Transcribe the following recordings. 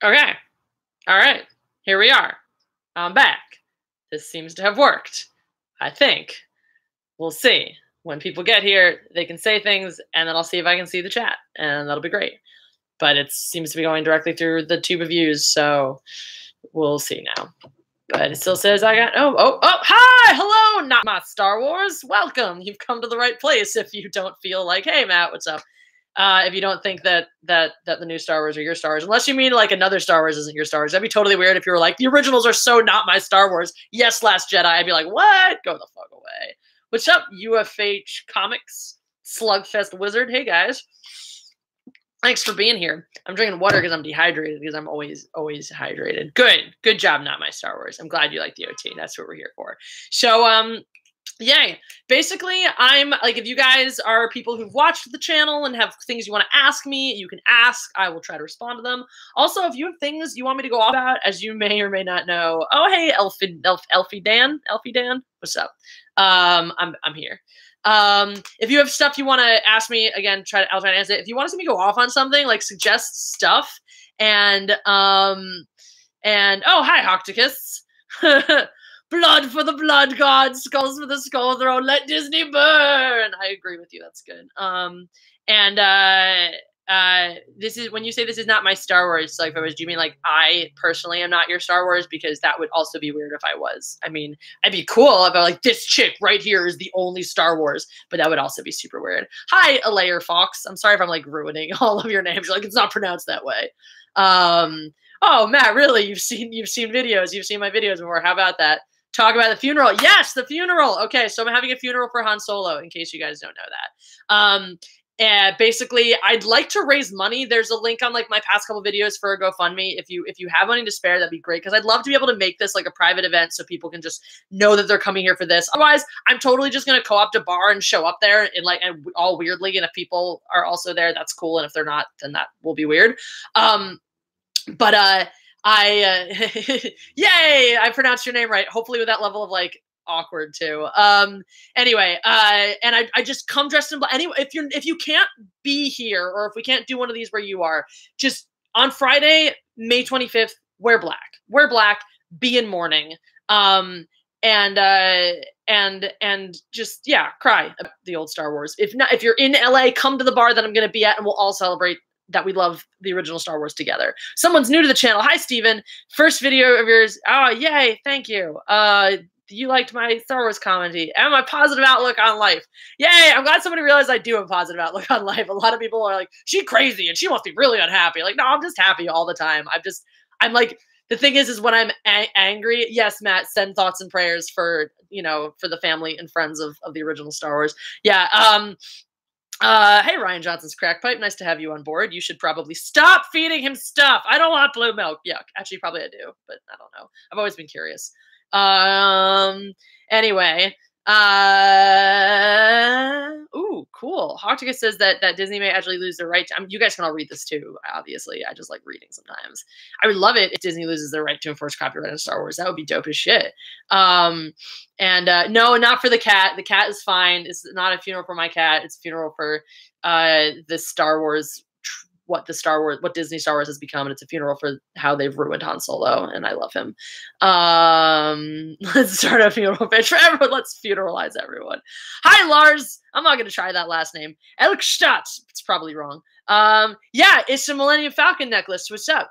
Okay. All right. Here we are. I'm back. This seems to have worked. I think. We'll see. When people get here, they can say things, and then I'll see if I can see the chat, and that'll be great. But it seems to be going directly through the tube of views, so we'll see now. But it still says I got, hi, hello, not my Star Wars. Welcome. You've come to the right place if you don't feel like, hey, Matt, what's up? If you don't think that the new Star Wars are your Star Wars, unless you mean like another Star Wars isn't your Star Wars. That'd be totally weird if you were like, the originals are so not my Star Wars. Yes, Last Jedi. I'd be like, what? Go the fuck away. What's up, UFH Comics Slugfest Wizard? Hey, guys. Thanks for being here. I'm drinking water because I'm dehydrated, because I'm always hydrated. Good job, not my Star Wars. I'm glad you like the OT. That's what we're here for. So, yay. Basically, I'm like, if you guys are people who've watched the channel and have things you want to ask me, you can ask. I will try to respond to them. Also, if you have things you want me to go off about, as you may or may not know. Oh, hey, Elfie Dan, what's up? I'm here. If you have stuff you want to ask me, again, I'll try to answer it. If you want to see me go off on something, like suggest stuff, and oh, hi, Hocticus. Blood for the blood god, skulls for the skull throne, let Disney burn. I agree with you. That's good. This is, when you say this is not my Star Wars, like, do you mean like I personally am not your Star Wars? Because that would also be weird if I was. I mean, I'd be cool if I like, this chick right here is the only Star Wars, but that would also be super weird. Hi, Alayer Fox. I'm sorry if I'm like ruining all of your names. You're like, it's not pronounced that way. Oh, Matt, really? You've seen videos. You've seen my videos before. How about that? Talk about the funeral. Yes, the funeral. Okay, so I'm having a funeral for Han Solo, in case you guys don't know that. And basically, I'd like to raise money. There's a link on like my past couple videos for a GoFundMe. If you have money to spare, that'd be great, because I'd love to be able to make this like a private event so people can just know that they're coming here for this. Otherwise, I'm totally just gonna co-opt a bar and show up there and like, and all weirdly. And if people are also there, that's cool. And if they're not, then that will be weird. Yay! I pronounced your name right. Hopefully with that level of like awkward too. Anyway, and I just come dressed in black. Anyway, if you can't be here, or if we can't do one of these where you are, just on Friday, May 25th, wear black. Wear black, be in mourning. And just, yeah, cry about the old Star Wars. If not, if you're in LA, come to the bar that I'm gonna be at, and we'll all celebrate that we love the original Star Wars together. Someone's new to the channel. Hi, Steven. First video of yours. Oh, yay. Thank you. You liked my Star Wars comedy and my positive outlook on life. Yay. I'm glad somebody realized I do have a positive outlook on life. A lot of people are like, she's crazy and she must be really unhappy. Like, no, I'm just happy all the time. I'm like, the thing is when I'm angry, yes, Matt, send thoughts and prayers for, for the family and friends of the original Star Wars. Yeah. Hey, Ryan Johnson's crack pipe. Nice to have you on board. You should probably stop feeding him stuff. I don't want blue milk. Yuck. Actually, probably I do, but I don't know. I've always been curious. Anyway. Ooh, cool. Hocticus says that Disney may actually lose the right to, you guys can all read this too, obviously. I just like reading sometimes. I would love it if Disney loses their right to enforce copyright on Star Wars. That would be dope as shit. No, not for the cat. The cat is fine. It's not a funeral for my cat. It's a funeral for the Star Wars, what Disney Star Wars has become, and it's a funeral for how they've ruined Han Solo, and I love him. Let's start a funeral pitch for everyone. Let's funeralize everyone. Hi, Lars. I'm not going to try that last name. Elkstadt. It's probably wrong. Yeah, it's a Millennium Falcon necklace. What's up?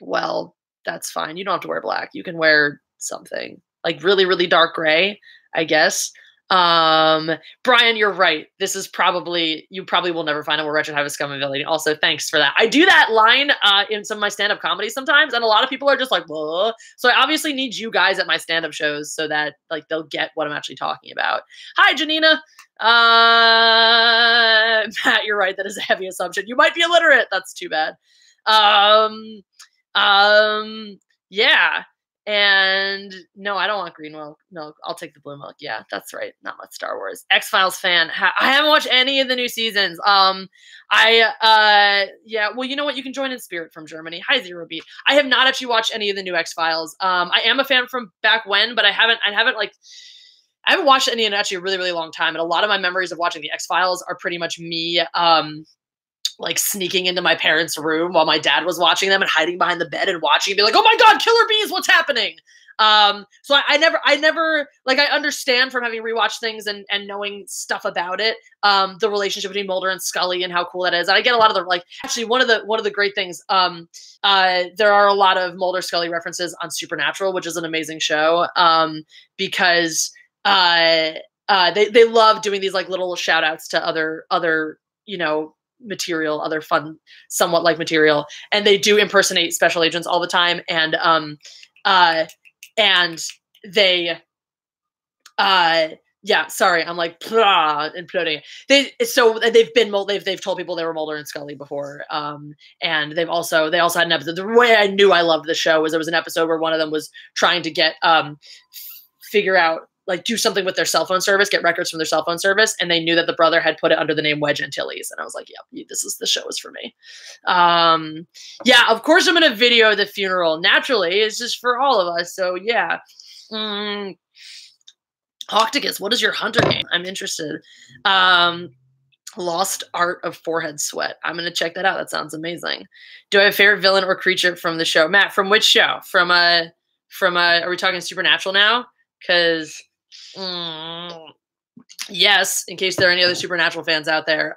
Well, that's fine. You don't have to wear black. You can wear something like really, really dark gray, I guess. Brian, you're right. This is you probably will never find a more wretched have a scum ability. Also, thanks for that. I do that line in some of my stand-up comedy sometimes, and a lot of people are just like, whoa. So I obviously need you guys at my stand-up shows so that like they'll get what I'm actually talking about. Hi, Janina. Matt, you're right. That is a heavy assumption. You might be illiterate. That's too bad. Yeah. And no, I don't want green milk. No, I'll take the blue milk. Yeah, that's right. Not much Star Wars. X-Files fan. I haven't watched any of the new seasons. Yeah, well, you know what? You can join in spirit from Germany. Hi, Zero Beat. I have not actually watched any of the new X-Files. I am a fan from back when, but I haven't watched any in actually a really, really long time. And a lot of my memories of watching the X-Files are pretty much me, like sneaking into my parents' room while my dad was watching them and hiding behind the bed and watching and be like, oh my God, killer bees, what's happening? So I never like, I understand from having rewatched things and knowing stuff about it, the relationship between Mulder and Scully and how cool that is. And I get a lot of the, like, actually one of the great things, there are a lot of Mulder Scully references on Supernatural, which is an amazing show, because they love doing these like little shout outs to other, you know, material, other fun, somewhat like material. And they do impersonate special agents all the time. And they, yeah, sorry, I'm like imploding. They've told people they were Mulder and Scully before, and they also had an episode. The way I knew I loved the show was there was an episode where one of them was trying to get figure out, like, do something with their cell phone service, get records from their cell phone service, and they knew that the brother had put it under the name Wedge Antilles, and I was like, yep, the show is for me. Yeah, of course I'm gonna video the funeral. Naturally, it's just for all of us. So yeah. Octicus, what is your hunter game? I'm interested. Lost Art of Forehead Sweat. I'm gonna check that out. That sounds amazing. Do I have a favorite villain or creature from the show? Matt, from which show? From are we talking Supernatural now? Because yes, in case there are any other Supernatural fans out there.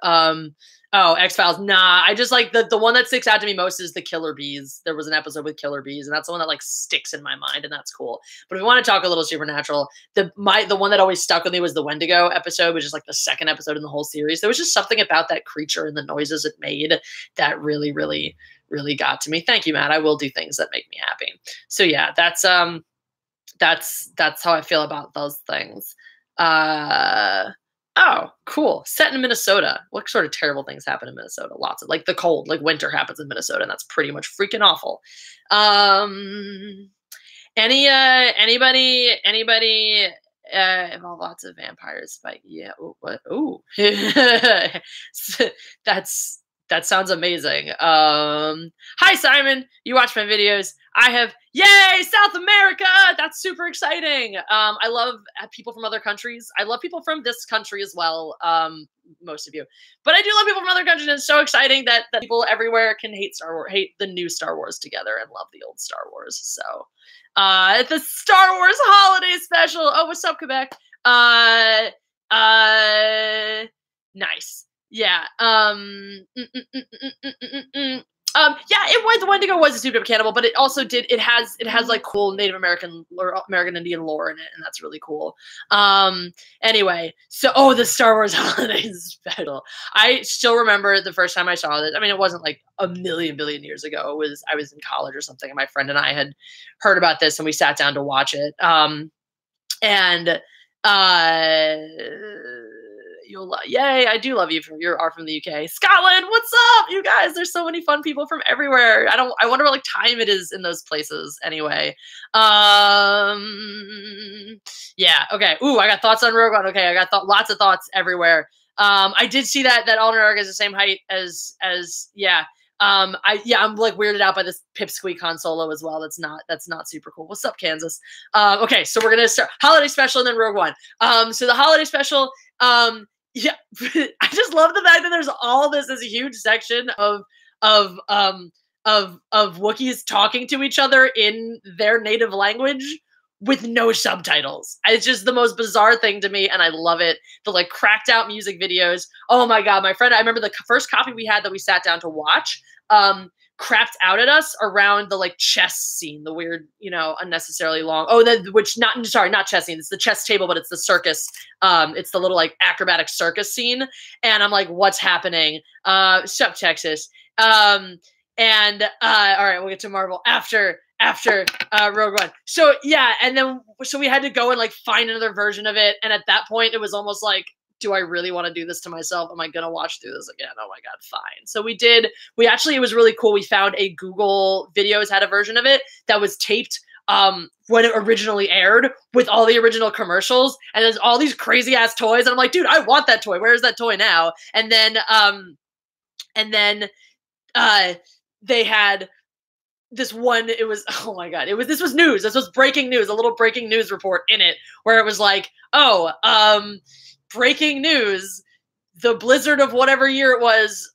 Oh, X-Files. Nah, I just like the one that sticks out to me most is the killer bees. There was an episode with killer bees, and that's the one that like sticks in my mind, and that's cool. But if we want to talk a little Supernatural, the one that always stuck with me was the Wendigo episode, which is like the second episode in the whole series. There was just something about that creature and the noises it made that really, really, really got to me. Thank you, Matt. I will do things that make me happy. So yeah, that's how I feel about those things. Oh, cool. Set in Minnesota. What sort of terrible things happen in Minnesota? Lots of, like, the cold, like winter happens in Minnesota, and that's pretty much freaking awful. Anybody involve lots of vampires fight? Yeah. Ooh, what? Ooh. That sounds amazing. Hi, Simon. You watch my videos. I have, yay, South America. That's super exciting. I love people from other countries. I love people from this country as well. Most of you, but I do love people from other countries. And it's so exciting that people everywhere can hate the new Star Wars together and love the old Star Wars. So, the Star Wars holiday special. Oh, what's up, Quebec? Nice. Yeah. Yeah, the Wendigo was a pseudo cannibal, but it also it has like cool Native American or American Indian lore in it, and that's really cool. Anyway, so the Star Wars holiday special. I still remember the first time I saw this. I mean, it wasn't like a billion years ago. I was in college or something, and my friend and I had heard about this, and we sat down to watch it. Yay, I do love you. You are from the UK. Scotland, what's up, you guys? There's so many fun people from everywhere. I wonder what like time it is in those places anyway. Yeah, okay. Ooh, I got thoughts on Rogue One. Okay, I got lots of thoughts everywhere. I did see that Alden is the same height as yeah. I'm like weirded out by this Pipsqueak Han Solo as well. That's not super cool. What's up, Kansas? Okay, so we're gonna start holiday special and then Rogue One. So the holiday special, yeah, I just love the fact that there's all this a huge section of Wookiees talking to each other in their native language with no subtitles. It's just the most bizarre thing to me, and I love it. The like cracked out music videos. Oh my God, my friend, I remember the first copy we had that we sat down to watch, crapped out at us around the like chess scene, the weird, unnecessarily long. Oh, not chess scene. It's the chess table, but it's the circus. It's the little like acrobatic circus scene. And I'm like, what's happening? Sup, Texas. All right, we'll get to Marvel after Rogue One. So yeah, and then so we had to go and like find another version of it. And at that point, it was almost like, do I really want to do this to myself? Am I going to watch through this again? Oh my God, fine. So we did. It was really cool. We found a Google Videos had a version of it that was taped when it originally aired with all the original commercials. And there's all these crazy ass toys. And I'm like, dude, I want that toy. Where is that toy now? And then they had this one, it was, oh my God, this was news. This was breaking news, a little breaking news report in it where it was like, breaking news, the blizzard of whatever year it was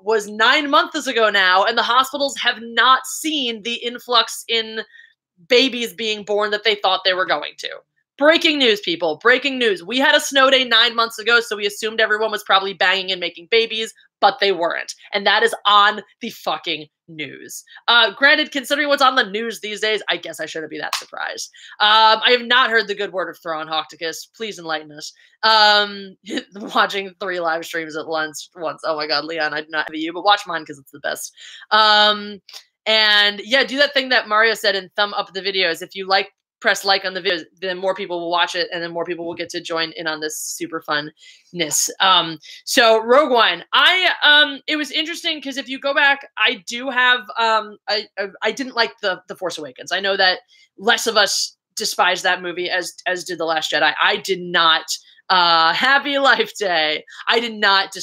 was 9 months ago now, and the hospitals have not seen the influx in babies being born that they thought they were going to. Breaking news, people. Breaking news. We had a snow day 9 months ago, so we assumed everyone was probably banging and making babies, but they weren't. And that is on the fucking news. Granted, considering what's on the news these days, I guess I shouldn't be that surprised. I have not heard the good word of Thrawn Hocticus. Please enlighten us. Watching 3 live streams at once. Oh my god, Leon, I do not envy you, but watch mine because it's the best. And yeah, do that thing that Mario said and thumb up the videos. If you press like on the videos, then more people will watch it, and then more people will get to join in on this super funness. So Rogue One, it was interesting because if you go back, I do have, I didn't like the Force Awakens. I know that less of us despised that movie as did The Last Jedi. I did not. Happy Life Day. I did not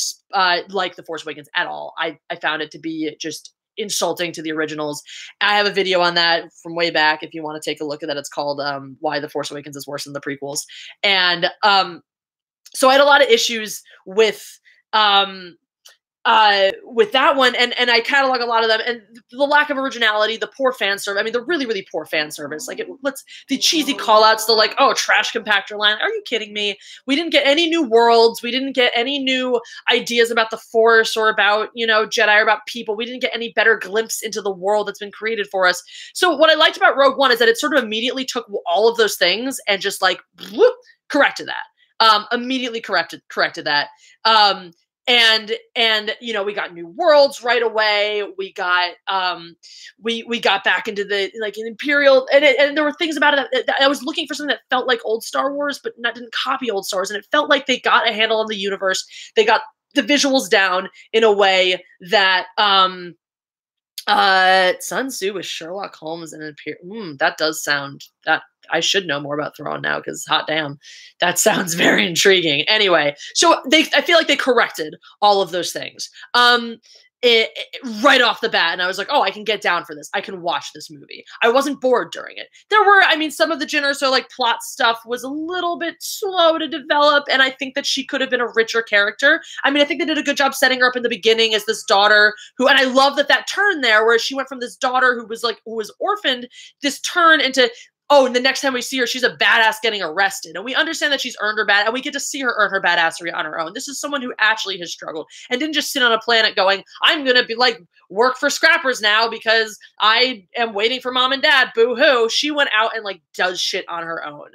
like The Force Awakens at all. I found it to be just insulting to the originals. I have a video on that from way back if you want to take a look at that. It's called Why The Force Awakens is Worse Than the Prequels. And so I had a lot of issues with that one, and I catalog a lot of them, and the lack of originality, the poor fan service. I mean, the really, really poor fan service. Like, the cheesy call-outs, the like, oh, trash compactor line. Are you kidding me? We didn't get any new worlds. We didn't get any new ideas about the Force or about, Jedi or about people. We didn't get any better glimpse into the world that's been created for us. So what I liked about Rogue One is that it sort of immediately took all of those things and just like, whoop, corrected that. Immediately corrected that. And we got new worlds right away. We got we got back into the like an Imperial, and there were things about it that I was looking for something that felt like old Star Wars, but didn't copy old Star Wars, and it felt like they got a handle on the universe. They got the visuals down in a way that Sun Tzu with Sherlock Holmes and Imperial. That does sound that. I should know more about Thrawn now because hot damn, that sounds very intriguing. Anyway, so I feel like they corrected all of those things right off the bat, and I was like, oh, I can get down for this. I can watch this movie. I wasn't bored during it. There were, some of the Jyn Erso like plot stuff was a little bit slow to develop, and I think that she could have been a richer character. I think they did a good job setting her up in the beginning as this daughter who, and I love that turn there where she went from this daughter who was orphaned, this turn into, oh, and the next time we see her, she's a badass getting arrested. And we understand that she's earned her and we get to see her earn her badassery on her own. This is someone who actually has struggled and didn't just sit on a planet going, I'm going to be work for scrappers now because I am waiting for mom and dad. Boo hoo. She went out and does shit on her own.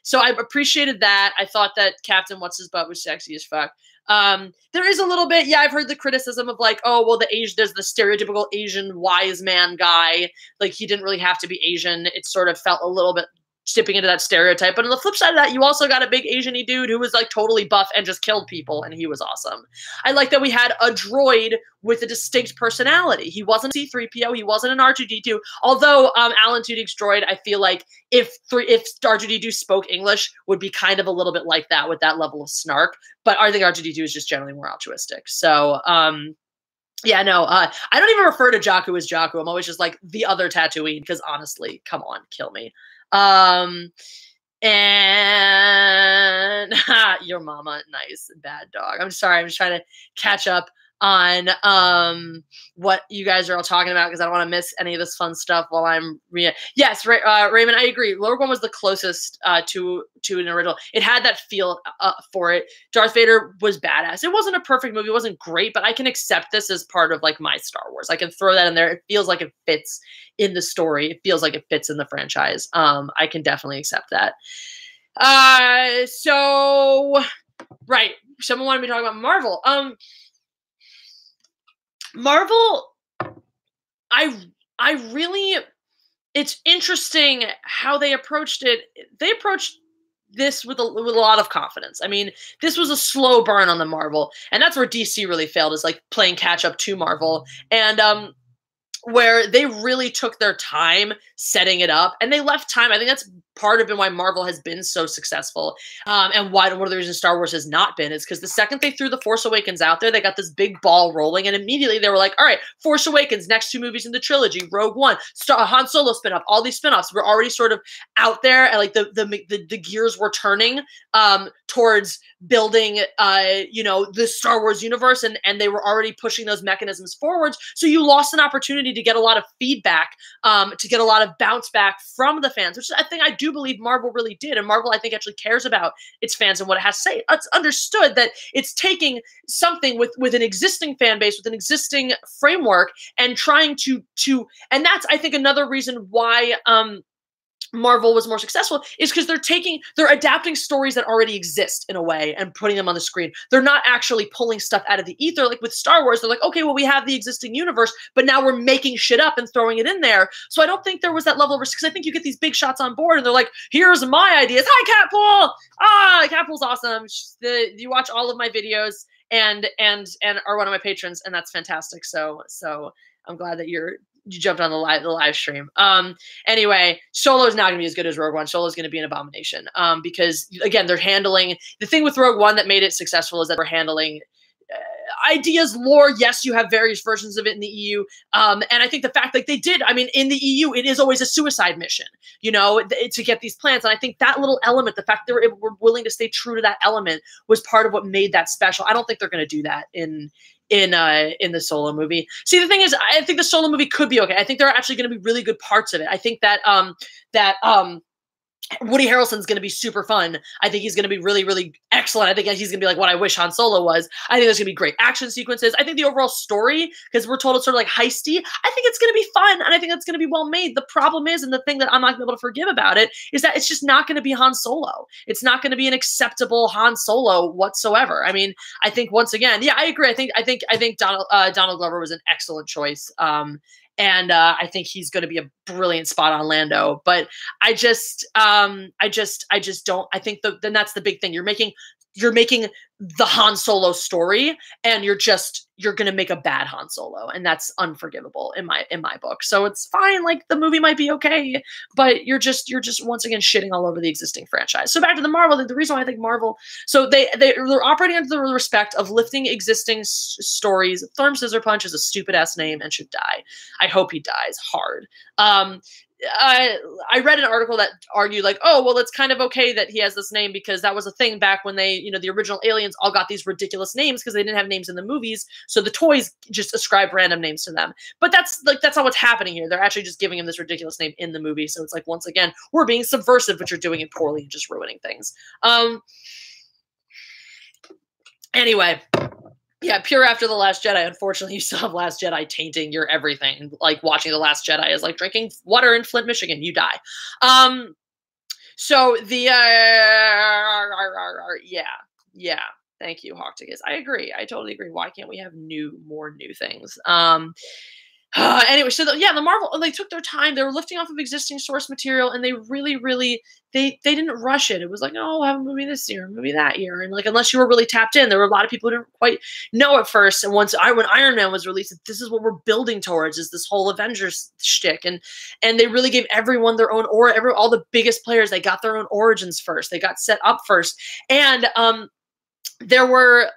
So I appreciated that. I thought that Captain What's-His-Butt was sexy as fuck. There is a little bit, yeah, I've heard the criticism of oh, well, there's the stereotypical Asian wise man guy. He didn't really have to be Asian. It sort of felt a little bit tipping into that stereotype. But on the flip side of that, you also got a big Asian-y dude who was totally buff and just killed people, and he was awesome. I like that we had a droid with a distinct personality. He wasn't C-3PO, he wasn't an R2-D2. Although Alan Tudyk's droid, I feel like if R2-D2 spoke English, would be kind of a little bit like that with that level of snark. But I think R2-D2 is just generally more altruistic. So yeah, no, I don't even refer to Jakku as Jakku. I'm always just the other Tatooine, because honestly, come on, kill me. And your mama, nice, bad dog. I'm sorry, I'm just trying to catch up on what you guys are all talking about because I don't want to miss any of this fun stuff while I'm yes, Raymond, I agree. Rogue One was the closest to an original. It had that feel for it. Darth Vader was badass. It wasn't a perfect movie. It wasn't great, but I can accept this as part of my Star Wars. I can throw that in there. It feels like it fits in the story. It feels like it fits in the franchise. I can definitely accept that. So right, someone wanted me to talk about Marvel. Marvel, I really, it's interesting how they approached it. They approached this with a lot of confidence. This was a slow burn on the Marvel, and that's where DC really failed, is playing catch up to Marvel, and where they really took their time setting it up, and they left time. I think that's part of why Marvel has been so successful, and one of the reasons Star Wars has not been is because the second they threw The Force Awakens out there, they got this big ball rolling, and immediately they were like, all right, Force Awakens, next 2 movies in the trilogy, Rogue One, Han Solo spinoff, all these spinoffs were already sort of out there, and the gears were turning towards building, you know, the Star Wars universe, and they were already pushing those mechanisms forwards. So you lost an opportunity to get a lot of feedback, to get a lot of bounce back from the fans, which I think I do believe Marvel really did. And Marvel, I think, actually cares about its fans and what it has to say. It's understood that it's taking something with an existing fan base, with an existing framework, and trying to and that's, I think, another reason why Marvel was more successful, is because they're adapting stories that already exist in a way and putting them on the screen. They're not actually pulling stuff out of the ether. Like with Star Wars, they're like, okay, well, we have the existing universe, but now we're making shit up and throwing it in there. So I don't think there was that level of risk, because I think you get these big shots on board and they're like, here's my ideas. Hi, Catpool! Catpool's awesome. You watch all of my videos and are one of my patrons, and that's fantastic. So I'm glad that you jumped on the live stream. Anyway, Solo is not going to be as good as Rogue One. Solo is going to be an abomination. Because again, they're handling the thing with Rogue One that made it successful is that they're handling ideas, lore. Yes, you have various versions of it in the EU. And I think the fact like they did, I mean, in the EU, it is always a suicide mission, you know, to get these plans. And I think that little element, the fact they were willing to stay true to that element, was part of what made that special. I don't think they're going to do that in the Solo movie. See, the thing is, I think the Solo movie could be okay. I think there are actually going to be really good parts of it. I think that Woody Harrelson's going to be super fun. I think he's going to be really, really excellent. I think he's going to be like what I wish Han Solo was. I think there's going to be great action sequences. I think the overall story, because we're told it's sort of like heisty, I think it's going to be fun, and I think it's going to be well made. The problem is, and the thing that I'm not going to be able to forgive about it, is that it's just not going to be Han Solo. It's not going to be an acceptable Han Solo whatsoever. I mean, I think once again, yeah, I agree. I think Donald Glover was an excellent choice. And I think he's going to be a brilliant spot on Lando. But I just don't. I think then that's the big thing. You're making the Han Solo story, and you're going to make a bad Han Solo, and that's unforgivable in my book. So it's fine. Like, the movie might be okay, but you're just once again shitting all over the existing franchise. So back to the Marvel. The reason why I think Marvel, so they're operating under the respect of lifting existing stories. Thorm Scissor Punch is a stupid ass name and should die. I hope he dies hard. I read an article that argued like, oh, well, it's kind of okay that he has this name because that was a thing back when they, you know, the original aliens all got these ridiculous names because they didn't have names in the movies. So the toys just ascribe random names to them. But that's not what's happening here. They're actually just giving him this ridiculous name in the movie. So it's like, once again, we're being subversive, but you're doing it poorly and just ruining things. Anyway. Yeah, pure after The Last Jedi. Unfortunately, you still have Last Jedi tainting your everything. Like, watching The Last Jedi is like drinking water in Flint, Michigan. You die. So the yeah. Thank you, Hawktigus. I agree. I totally agree. Why can't we have more new things? Anyway, so the Marvel, they took their time. They were lifting off of existing source material, and they really, really, they didn't rush it. It was like, oh, we'll have a movie this year, a movie that year. And like, unless you were really tapped in, there were a lot of people who didn't quite know at first. And when Iron Man was released, this is what we're building towards, is this whole Avengers shtick. And they really gave everyone their own all the biggest players, they got their own origins first. They got set up first. And there were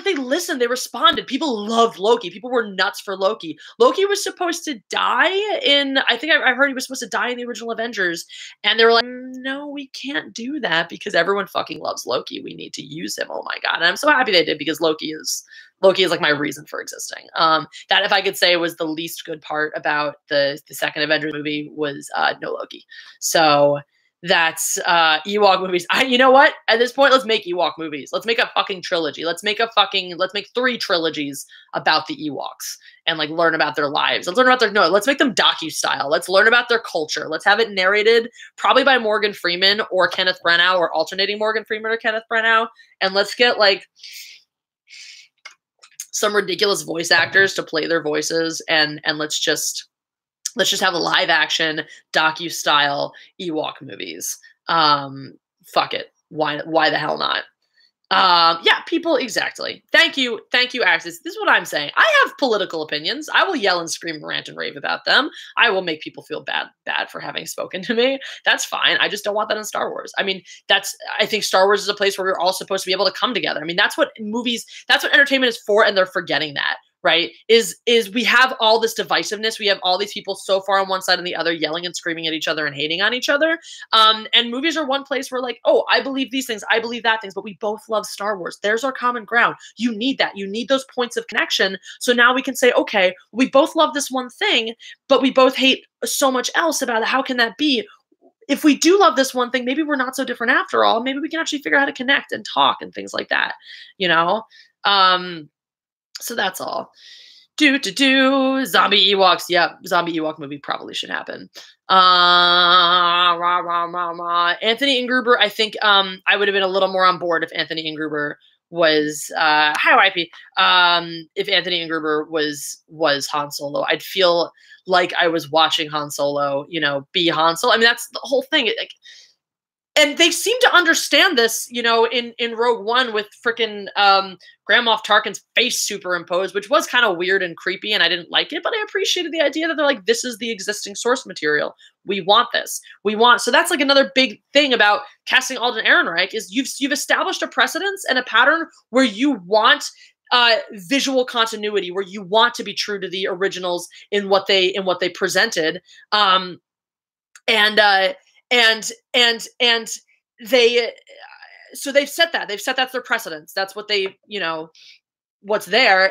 they listened, they responded. People loved Loki. People were nuts for Loki. Loki was supposed to die I think I heard he was supposed to die in the original Avengers. And they were like, no, we can't do that because everyone fucking loves Loki. We need to use him. Oh my God. And I'm so happy they did, because Loki is like my reason for existing. That, if I could say, was the least good part about the second Avengers movie, was no Loki. So that's Ewok movies. You know what? At this point, let's make Ewok movies. Let's make a fucking trilogy. Let's make 3 trilogies about the Ewoks and like learn about their lives. Let's make them docu-style. Let's learn about their culture. Let's have it narrated probably by Morgan Freeman or Kenneth Branagh, or alternating Morgan Freeman or Kenneth Branagh. And let's get like some ridiculous voice actors to play their voices, and let's just have a live action docu-style Ewok movies. Fuck it. Why the hell not? Yeah, people, exactly. Thank you, Axis. This is what I'm saying. I have political opinions. I will yell and scream, rant and rave about them. I will make people feel bad for having spoken to me. That's fine. I just don't want that in Star Wars. I mean, I think Star Wars is a place where we're all supposed to be able to come together. I mean, that's what entertainment is for, and they're forgetting that. right? Is we have all this divisiveness. We have all these people so far on one side and the other yelling and screaming at each other and hating on each other. And movies are one place where like, oh, I believe these things, I believe that things, but we both love Star Wars. There's our common ground. You need that. You need those points of connection. So now we can say, okay, we both love this one thing, but we both hate so much else about it. How can that be? If we do love this one thing, maybe we're not so different after all. Maybe we can actually figure out how to connect and talk and things like that, you know? So that's all. Zombie Ewoks. Yeah, zombie Ewok movie probably should happen. Anthony Ingruber, I think I would have been a little more on board if Anthony Ingruber was hi wifey. If Anthony Ingruber was Han Solo, I'd feel like I was watching Han Solo, you know, be Han Solo. I mean, that's the whole thing. Like, and they seem to understand this, you know, in Rogue One with freaking Grand Moff Tarkin's face superimposed, which was kind of weird and creepy, and I didn't like it, but I appreciated the idea that they're like, this is the existing source material. We want this. We want. So that's like another big thing about casting Alden Ehrenreich is you've established a precedence and a pattern where you want visual continuity, where you want to be true to the originals in what they presented, and they so they've set that's their precedence. That's what they, you know, what's there.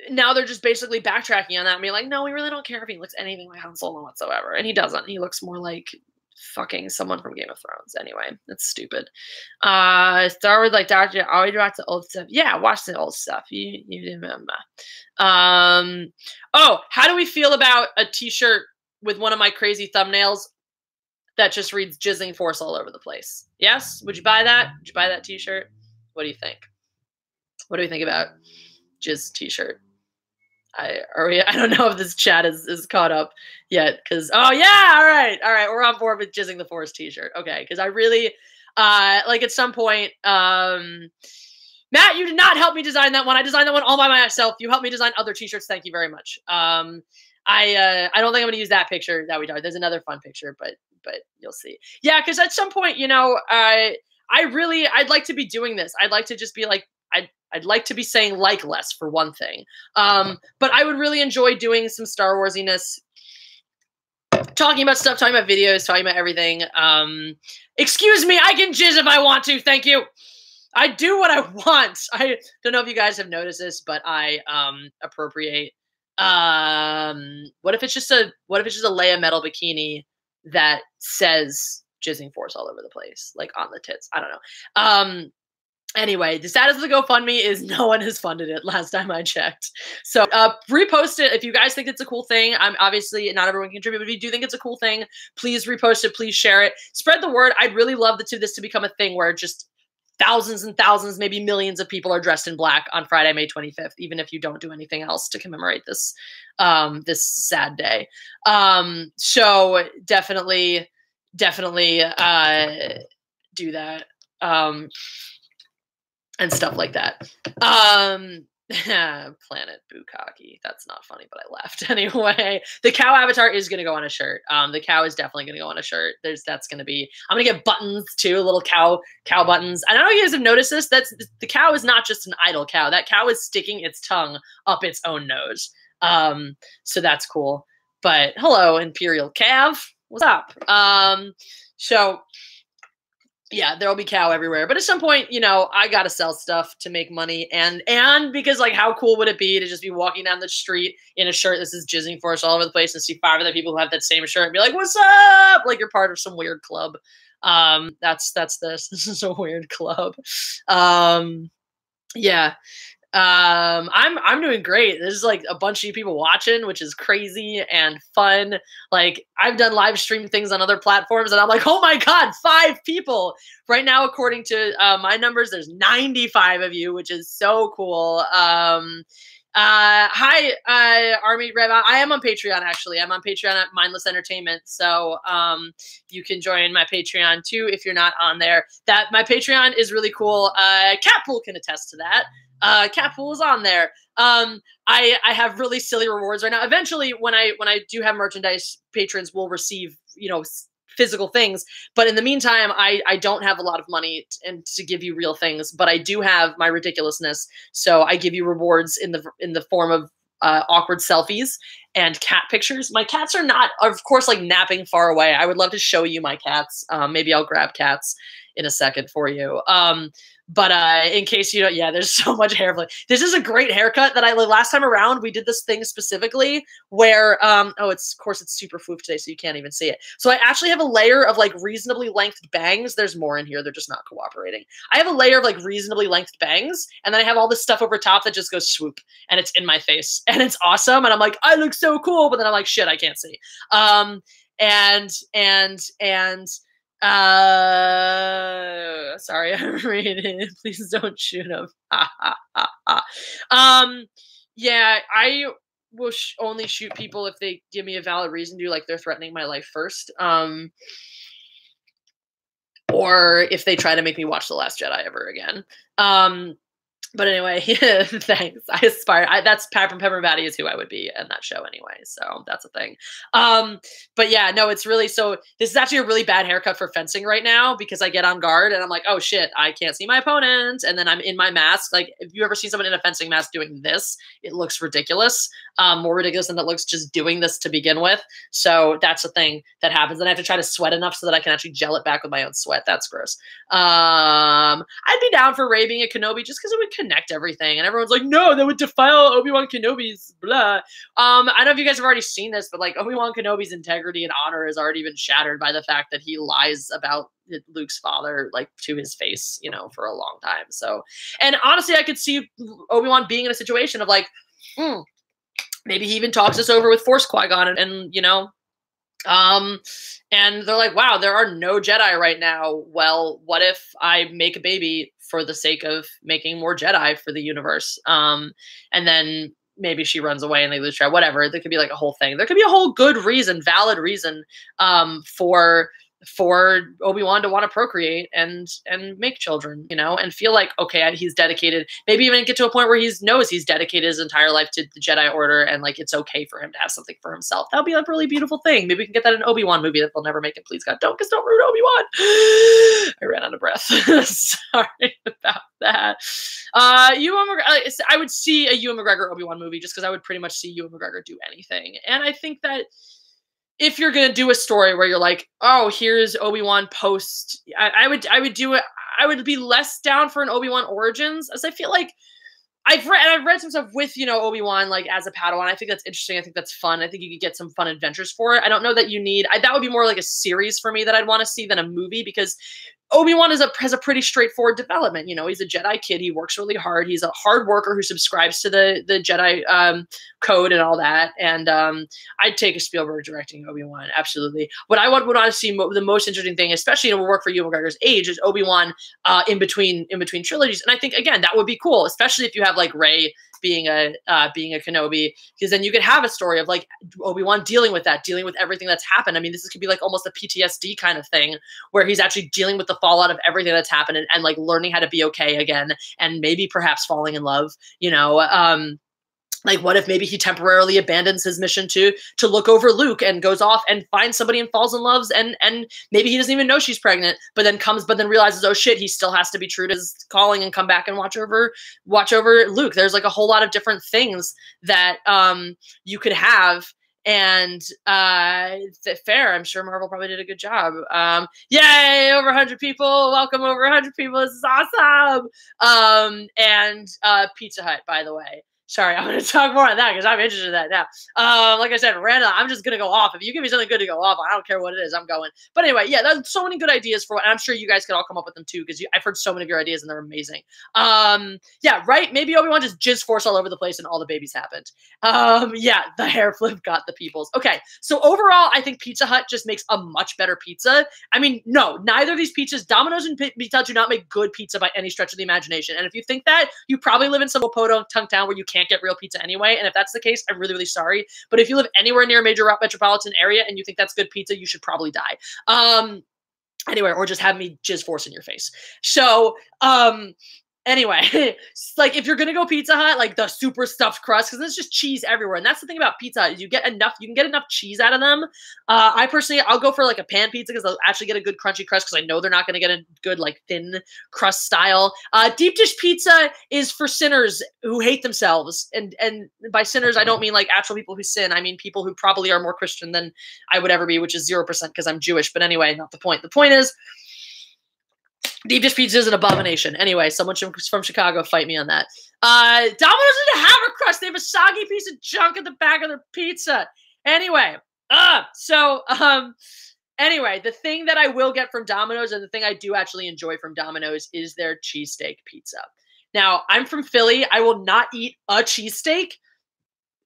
Now they're just basically backtracking on that and being like, no, we really don't care if he looks anything like Han Solo whatsoever. And he doesn't. He looks more like fucking someone from Game of Thrones. Anyway, it's stupid. Star Wars, like, Doctor, always watch the old stuff. Yeah, watch the old stuff. You remember. Oh, how do we feel about a t-shirt with one of my crazy thumbnails that just reads jizzing force all over the place? Yes? Would you buy that? Would you buy that t-shirt? What do you think? What do we think about jizz t-shirt? I don't know if this chat is caught up yet, because all right, we're on board with jizzing the force t-shirt. Okay, because I really like at some point, Matt, you did not help me design that one. I designed that one all by myself. You helped me design other t-shirts. Thank you very much. I don't think I'm gonna use that picture that we did. There's another fun picture, but you'll see. Yeah, because at some point, you know, I'd like to be doing this. I'd like to just be like, I'd like to be saying like less for one thing. But I would really enjoy doing some Star Warsiness, talking about stuff, talking about videos, talking about everything. Excuse me, I can jizz if I want to. Thank you. I do what I want. I don't know if you guys have noticed this, but I appropriate. What if it's just a Leia metal bikini that says jizzing force all over the place, like on the tits? I don't know. Anyway, the status of the GoFundMe is no one has funded it last time I checked. So repost it if you guys think it's a cool thing. I'm obviously not everyone can contribute, but if you do think it's a cool thing, please repost it, please share it. Spread the word. I'd really love this to become a thing where just thousands and thousands, maybe millions of people are dressed in black on Friday, May 25th, even if you don't do anything else to commemorate this this sad day. So definitely do that. And stuff like that. Planet Bukkake. That's not funny, but I laughed anyway. The cow avatar is going to go on a shirt. The cow is definitely going to go on a shirt. That's going to be, I'm going to get buttons too, little cow buttons. I don't know if you guys have noticed this. The cow is not just an idle cow. That cow is sticking its tongue up its own nose. So that's cool. But hello, Imperial Cav. What's up? So yeah, there'll be cow everywhere. But at some point, you know, I got to sell stuff to make money. And because, like, how cool would it be to just be walking down the street in a shirt that says jizzing force all over the place and see 5 other people who have that same shirt and be like, what's up? Like you're part of some weird club. That's this. This is a weird club. Yeah. I'm doing great. There's like a bunch of people watching, which is crazy and fun. Like I've done live stream things on other platforms and I'm like, oh my God, 5 people right now. According to my numbers, there's 95 of you, which is so cool. Hi, Army Rev. I am on Patreon, actually. I'm on Patreon at Mindless Entertainment. So you can join my Patreon too if you're not on there. That my Patreon is really cool. Catpool can attest to that. Catpool is on there. I have really silly rewards right now. Eventually, when I do have merchandise, patrons will receive, you know, physical things. But in the meantime, I don't have a lot of money and to give you real things, but I do have my ridiculousness. So I give you rewards in the form of awkward selfies and cat pictures. My cats are not, of course, like napping far away. I would love to show you my cats. Maybe I'll grab cats in a second for you. But in case you don't, yeah, there's so much hair. This is a great haircut that last time around, we did this thing specifically where, oh, of course it's super foof today, so you can't even see it. So I actually have a layer of like reasonably lengthed bangs. There's more in here. They're just not cooperating. I have a layer of like reasonably lengthed bangs, and then I have all this stuff over top that just goes swoop, and it's in my face, and it's awesome. And I'm like, I look so cool, but then I'm like, shit, I can't see. Sorry, I'm reading. Please don't shoot him. Yeah, I will only shoot people if they give me a valid reason to, like they're threatening my life first. Or if they try to make me watch The Last Jedi ever again. But anyway, thanks. I aspire. That's Pepper Patty is who I would be in that show anyway. So that's a thing. But yeah, no, it's really, so this is actually a really bad haircut for fencing right now because I get on guard and I'm like, oh shit, I can't see my opponent. And then I'm in my mask. Like if you ever see someone in a fencing mask doing this, it looks ridiculous. More ridiculous than it looks just doing this to begin with. So that's a thing that happens. And I have to try to sweat enough so that I can actually gel it back with my own sweat. That's gross. I'd be down for Rey being a Kenobi just because it would connect everything, and everyone's like, no, that would defile Obi-Wan Kenobi's blah. I don't know if you guys have already seen this, but like Obi-Wan Kenobi's integrity and honor has already been shattered by the fact that he lies about Luke's father like to his face, you know, for a long time. So, and honestly, I could see Obi-Wan being in a situation of like, maybe he even talks us over with Force Qui-Gon and you know, and they're like, wow, there are no Jedi right now. Well, what if I make a baby for the sake of making more Jedi for the universe? And then maybe she runs away and they lose track, whatever. There could be like a whole thing. There could be a whole good reason, valid reason, for Obi-Wan to want to procreate and make children, you know, and feel like, okay, he's dedicated, maybe even get to a point where he knows he's dedicated his entire life to the Jedi Order and like it's okay for him to have something for himself. That would be a really beautiful thing. Maybe we can get that in an Obi-Wan movie that they'll never make it. Please God, don't ruin Obi-Wan. I ran out of breath. Sorry about that. I would see a Ewan McGregor Obi-Wan movie just because I would pretty much see Ewan McGregor do anything. And I think that if you're going to do a story where you're like, oh, here's Obi-Wan post, I would do it. I would be less down for an Obi-Wan Origins, as I feel like I've read some stuff with, you know, Obi-Wan like as a Padawan. I think that's interesting. I think that's fun. I think you could get some fun adventures for it. I don't know that you need, that would be more like a series for me that I'd want to see than a movie, because Obi-Wan has a pretty straightforward development. You know, he's a Jedi kid. He works really hard. He's a hard worker who subscribes to the Jedi code and all that. And I'd take a Spielberg directing Obi-Wan, absolutely. What I would want to see the most interesting thing, especially in a work for Ewan McGregor's age, is Obi-Wan in between trilogies. And I think again that would be cool, especially if you have like Rey being a Kenobi, because then you could have a story of like Obi-Wan dealing with everything that's happened. I mean, this could be like almost a PTSD kind of thing where he's actually dealing with the fallout of everything that's happened and like learning how to be okay again, and maybe perhaps falling in love, you know. Like, what if maybe he temporarily abandons his mission to look over Luke and goes off and finds somebody and falls in love, and maybe he doesn't even know she's pregnant, but then realizes, oh shit, he still has to be true to his calling and come back and watch over Luke. There's like a whole lot of different things that you could have. And fair, I'm sure Marvel probably did a good job. Yay, over 100 people. Welcome, over 100 people. This is awesome. And Pizza Hut, by the way. Sorry, I'm going to talk more on that because I'm interested in that now. Like I said, random, I'm just going to go off. If you give me something good to go off, I don't care what it is, I'm going. But anyway, yeah, there's so many good ideas for it. And I'm sure you guys could all come up with them too, because I've heard so many of your ideas and they're amazing. Yeah, right? Maybe Obi-Wan just jizz force all over the place and all the babies happened. Yeah, the hair flip got the peoples. Okay, so overall, I think Pizza Hut just makes a much better pizza. I mean, no, neither of these pizzas, Domino's and Pizza Hut, do not make good pizza by any stretch of the imagination. And if you think that, you probably live in some podunk town where you can't get real pizza anyway. And if that's the case, I'm really, really sorry. But if you live anywhere near a major metropolitan area and you think that's good pizza, you should probably die. Anyway, or just have me jizz force in your face. So, Anyway, like if you're gonna go Pizza Hut, like the super stuffed crust, because there's just cheese everywhere, and that's the thing about Pizza Hut is you can get enough cheese out of them. I personally, I'll go for like a pan pizza because I'll actually get a good crunchy crust because I know they're not gonna get a good like thin crust style. Deep dish pizza is for sinners who hate themselves, and by sinners I don't mean like actual people who sin. I mean people who probably are more Christian than I would ever be, which is 0% because I'm Jewish. But anyway, not the point. The point is, deep dish pizza is an abomination. Anyway, someone from Chicago fight me on that. Domino's doesn't have a crust. They have a soggy piece of junk at the back of their pizza. Anyway, anyway, the thing that I will get from Domino's and the thing I do actually enjoy from Domino's is their cheesesteak pizza. Now, I'm from Philly. I will not eat a cheesesteak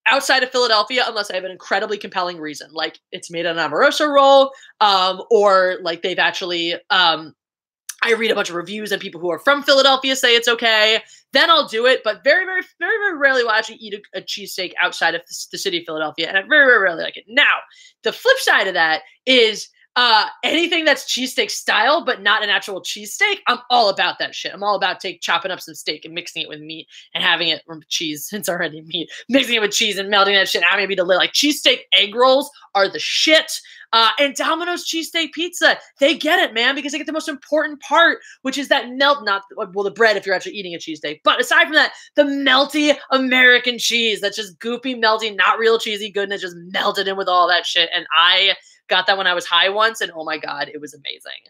outside of Philadelphia unless I have an incredibly compelling reason. Like it's made on an Amoroso roll, or like they've actually I read a bunch of reviews and people who are from Philadelphia say it's okay. Then I'll do it. But very, very, very, very rarely will I actually eat a cheesesteak outside of the city of Philadelphia. And I very, very rarely like it. Now, the flip side of that is anything that's cheesesteak style, but not an actual cheesesteak. I'm all about that shit. I'm all about chopping up some steak and mixing it with meat and having it from cheese. It's already meat. Mixing it with cheese and melting that shit. I'm going to be like cheesesteak egg rolls are the shit. And Domino's cheesesteak pizza, they get it, man, because they get the most important part, which is that the bread if you're actually eating a cheesesteak. But aside from that, the melty American cheese, that's just goopy, melty, not real cheesy goodness, just melted in with all that shit. And I got that when I was high once, and oh my God, it was amazing.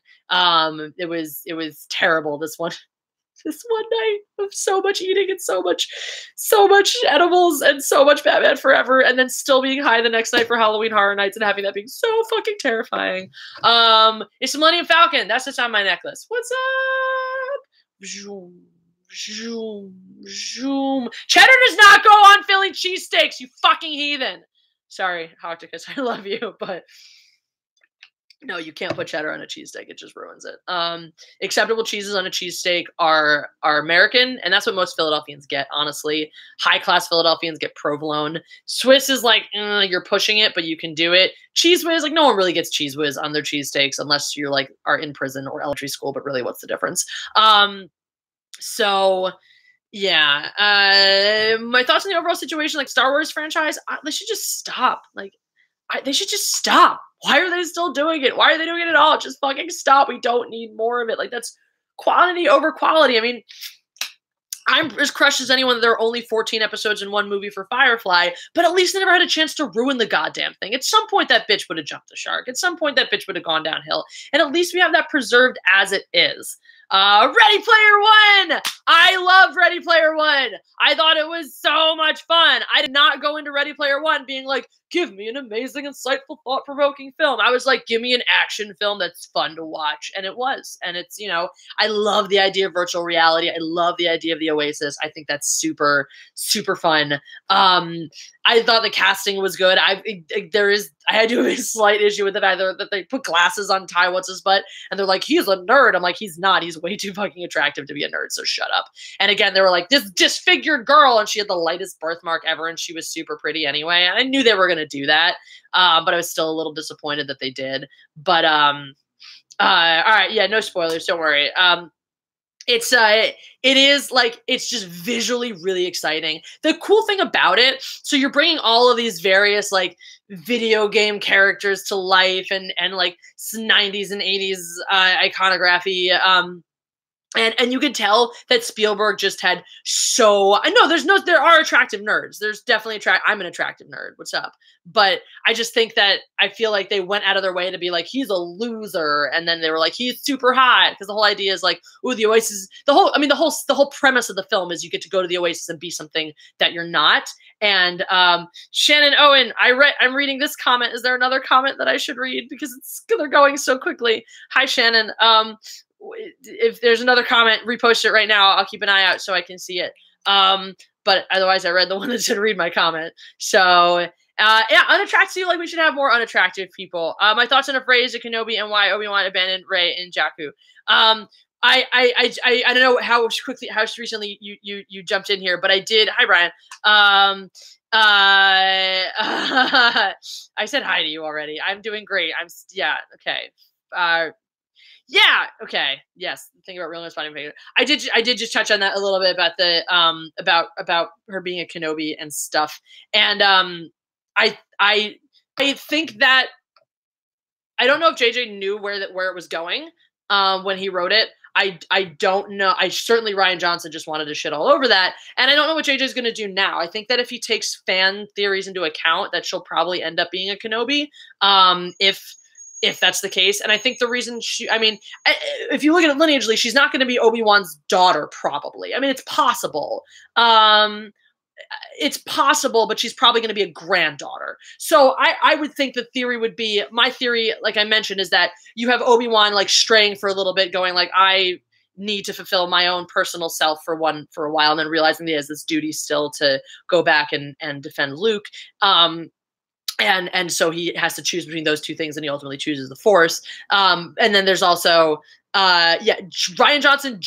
It was terrible this one night of so much eating and so much edibles and so much Batman Forever, and then still being high the next night for Halloween Horror Nights and having that being so fucking terrifying. It's the Millennium Falcon. That's just on my necklace. What's up? Zoom, zoom, zoom. Cheddar does not go on Philly cheesesteaks, you fucking heathen. Sorry, Hocticus, I love you, but no, you can't put cheddar on a cheesesteak. It just ruins it. Acceptable cheeses on a cheesesteak are American, and that's what most Philadelphians get, honestly. High-class Philadelphians get provolone. Swiss is like, you're pushing it, but you can do it. Cheese Whiz, like, no one really gets Cheese Whiz on their cheesesteaks unless you're, like, are in prison or elementary school, but really, what's the difference? So, yeah. My thoughts on the overall situation, like, Star Wars franchise, they should just stop. Like, they should just stop. Why are they still doing it? Why are they doing it at all? Just fucking stop. We don't need more of it. Like, that's quantity over quality. I mean, I'm as crushed as anyone that there are only 14 episodes in one movie for Firefly, but at least they never had a chance to ruin the goddamn thing. At some point, that bitch would have jumped the shark. At some point, that bitch would have gone downhill. And at least we have that preserved as it is. Ready Player One! I loved Ready Player One. I thought it was so much fun. I did not go into Ready Player One being like, give me an amazing, insightful, thought-provoking film. I was like, give me an action film that's fun to watch. And it was. And it's, I love the idea of virtual reality. I love the idea of the Oasis. I think that's super, super fun. I thought the casting was good. I had to have a slight issue with the fact that they put glasses on Ty What's-His butt, and they're like, he's a nerd. I'm like, he's not. He's way too fucking attractive to be a nerd, so shut up. And again, they were like, this disfigured girl, and she had the lightest birthmark ever, and she was super pretty anyway. And I knew they were going to do that, but I was still a little disappointed that they did. But all right, yeah, no spoilers, don't worry. It's just visually really exciting. The cool thing about it, so you're bringing all of these various like video game characters to life and like 90s and 80s iconography. And you could tell that Spielberg just had there are attractive nerds. There's definitely I'm an attractive nerd. What's up? But I just think that I feel like they went out of their way to be like, he's a loser. And then they were like, he's super hot. Because the whole idea is like, ooh, the Oasis, the whole premise of the film is you get to go to the Oasis and be something that you're not. And Shannon Owen, I'm reading this comment. Is there another comment that I should read? Because they're going so quickly. Hi, Shannon. If there's another comment, repost it right now. I'll keep an eye out so I can see it. But otherwise, I read the one that said read my comment. So, yeah, unattractive. Like, we should have more unattractive people. My thoughts on a phrase of Kenobi and why Obi-Wan abandoned Rey and Jakku. I don't know how recently you jumped in here, but I did. Hi, Brian. I said hi to you already. I'm doing great. Yeah, okay. Yeah. Okay. Yes. Think about real responding. I did just touch on that a little bit about the about her being a Kenobi and stuff. And I think that I don't know if JJ knew where it was going when he wrote it. I don't know. I certainly Rian Johnson just wanted to shit all over that, and I don't know what JJ is going to do now. I think that if he takes fan theories into account, that she'll probably end up being a Kenobi. If that's the case, and I think the reason if you look at it lineagely, she's not going to be Obi-Wan's daughter, probably. I mean, it's possible. It's possible, but she's probably going to be a granddaughter. So I would think the theory would be, my theory, like I mentioned, is that you have Obi-Wan like straying for a little bit, going like, I need to fulfill my own personal self for a while, and then realizing he has this duty still to go back and defend Luke. And so he has to choose between those two things, and he ultimately chooses the Force. And then there's also, Rian Johnson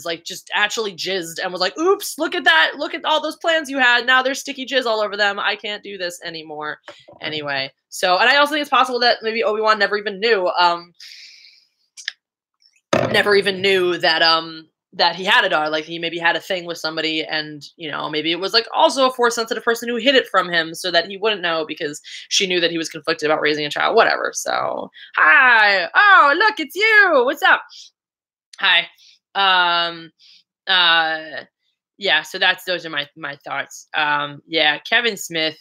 like just actually jizzed and was like, oops, look at that. Look at all those plans you had. Now there's sticky jizz all over them. I can't do this anymore. Anyway. So, and I also think it's possible that maybe Obi-Wan never even knew that he had a daughter. Like he maybe had a thing with somebody, and maybe it was like also a Force sensitive person who hid it from him so that he wouldn't know, because she knew that he was conflicted about raising a child, whatever. So, hi. Oh, look, it's you. What's up? Hi. Yeah, so those are my thoughts. Yeah, Kevin Smith,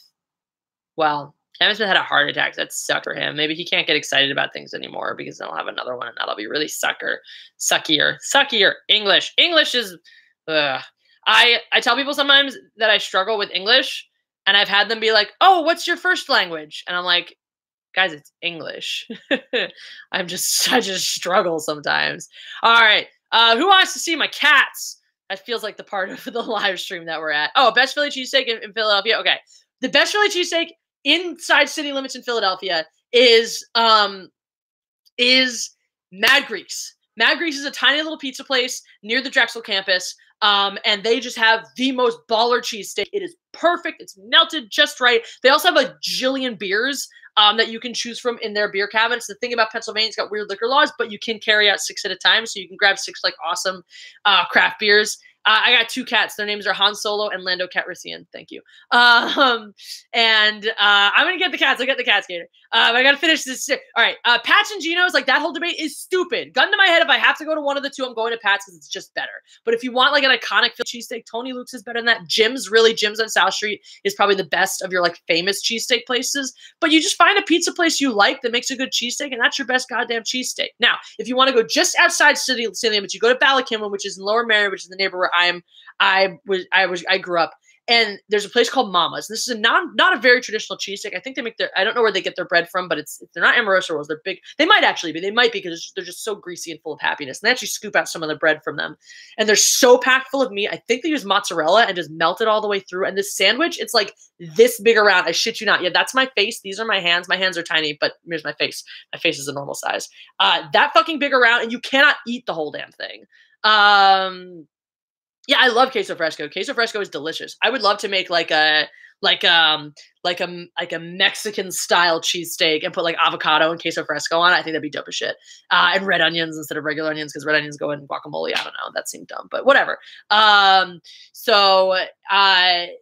well, Kevin Smith had a heart attack. That sucked for him. Maybe he can't get excited about things anymore because they'll have another one, and that'll be really suckier. English is, I tell people sometimes that I struggle with English, and I've had them be like, oh, what's your first language? And I'm like, guys, it's English. I just struggle sometimes. All right. Who wants to see my cats? That feels like the part of the live stream that we're at. Oh, best Philly cheesesteak in Philadelphia. Okay. The best Philly cheesesteak inside city limits in Philadelphia is Mad Greeks. Mad Greeks is a tiny little pizza place near the Drexel campus. And they just have the most baller cheesesteak. It is perfect. It's melted just right. They also have a jillion beers that you can choose from in their beer cabinets. The thing about Pennsylvania, it's got weird liquor laws, but you can carry out 6 at a time, so you can grab 6 like awesome craft beers. I got 2 cats. Their names are Han Solo and Lando Calrissian. Thank you. I'm gonna get the cats. I'll get the cats, Gator. I gotta finish this. All right. Pat's and Geno's, like that whole debate is stupid. Gun to my head, if I have to go to one of the two, I'm going to Pat's because it's just better. But if you want like an iconic cheesesteak, Tony Luke's is better than that. Jim's on South Street is probably the best of your like famous cheesesteak places. But you just find a pizza place you like that makes a good cheesesteak, and that's your best goddamn cheesesteak. Now, if you want to go just outside city limits, you go to Ballackinman, which is in Lower Merion, which is the neighborhood where I grew up. And there's a place called Mama's. This is not a very traditional cheesesteak. I think they make I don't know where they get their bread from, but they're not Amoroso rolls. They're big. They might actually be. They might be because they're just so greasy and full of happiness. And they actually scoop out some of the bread from them. And they're so packed full of meat. I think they use mozzarella and just melt it all the way through. And this sandwich, it's like this big around. I shit you not. Yeah, that's my face. These are my hands. My hands are tiny, but here's my face. My face is a normal size. That fucking big around, and you cannot eat the whole damn thing. Yeah, I love queso fresco. Queso fresco is delicious. I would love to make like a Mexican style cheesesteak and put like avocado and queso fresco on it. I think that'd be dope as shit. And red onions instead of regular onions, because red onions go in guacamole. I don't know. That seemed dumb, but whatever.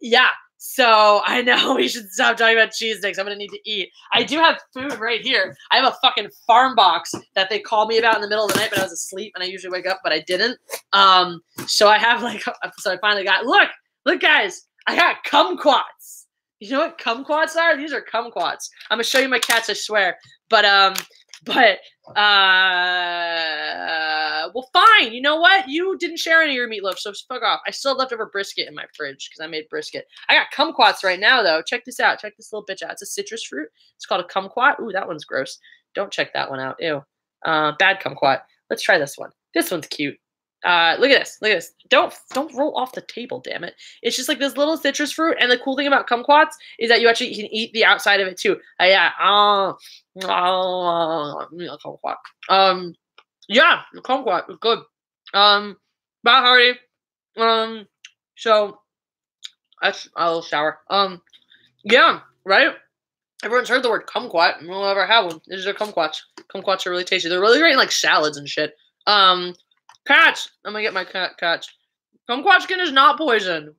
Yeah. So I know we should stop talking about cheesesteaks. I'm going to need to eat. I do have food right here. I have a fucking farm box that they called me about in the middle of the night, but I was asleep and I usually wake up, but I didn't. So I have so I finally got, look guys, I got kumquats. You know what kumquats are? These are kumquats. I'm going to show you my cats, I swear. Well, fine. You know what? You didn't share any of your meatloaf, so fuck off. I still have leftover brisket in my fridge because I made brisket. I got kumquats right now, though. Check this out. Check this little bitch out. It's a citrus fruit. It's called a kumquat. Ooh, that one's gross. Don't check that one out. Ew. Bad kumquat. Let's try this one. This one's cute. Look at this. Look at this. Don't roll off the table, damn it. It's just like this little citrus fruit, and the cool thing about kumquats is that you actually can eat the outside of it too. Kumquat. Yeah, the kumquat is good. Bye, Hardy. So that's a little sour. Yeah, right. Everyone's heard the word kumquat. We'll never have one. These are kumquats. Kumquats are really tasty. They're really great in like salads and shit. Cats. I'm gonna get my cats. Kumquat skin is not poison.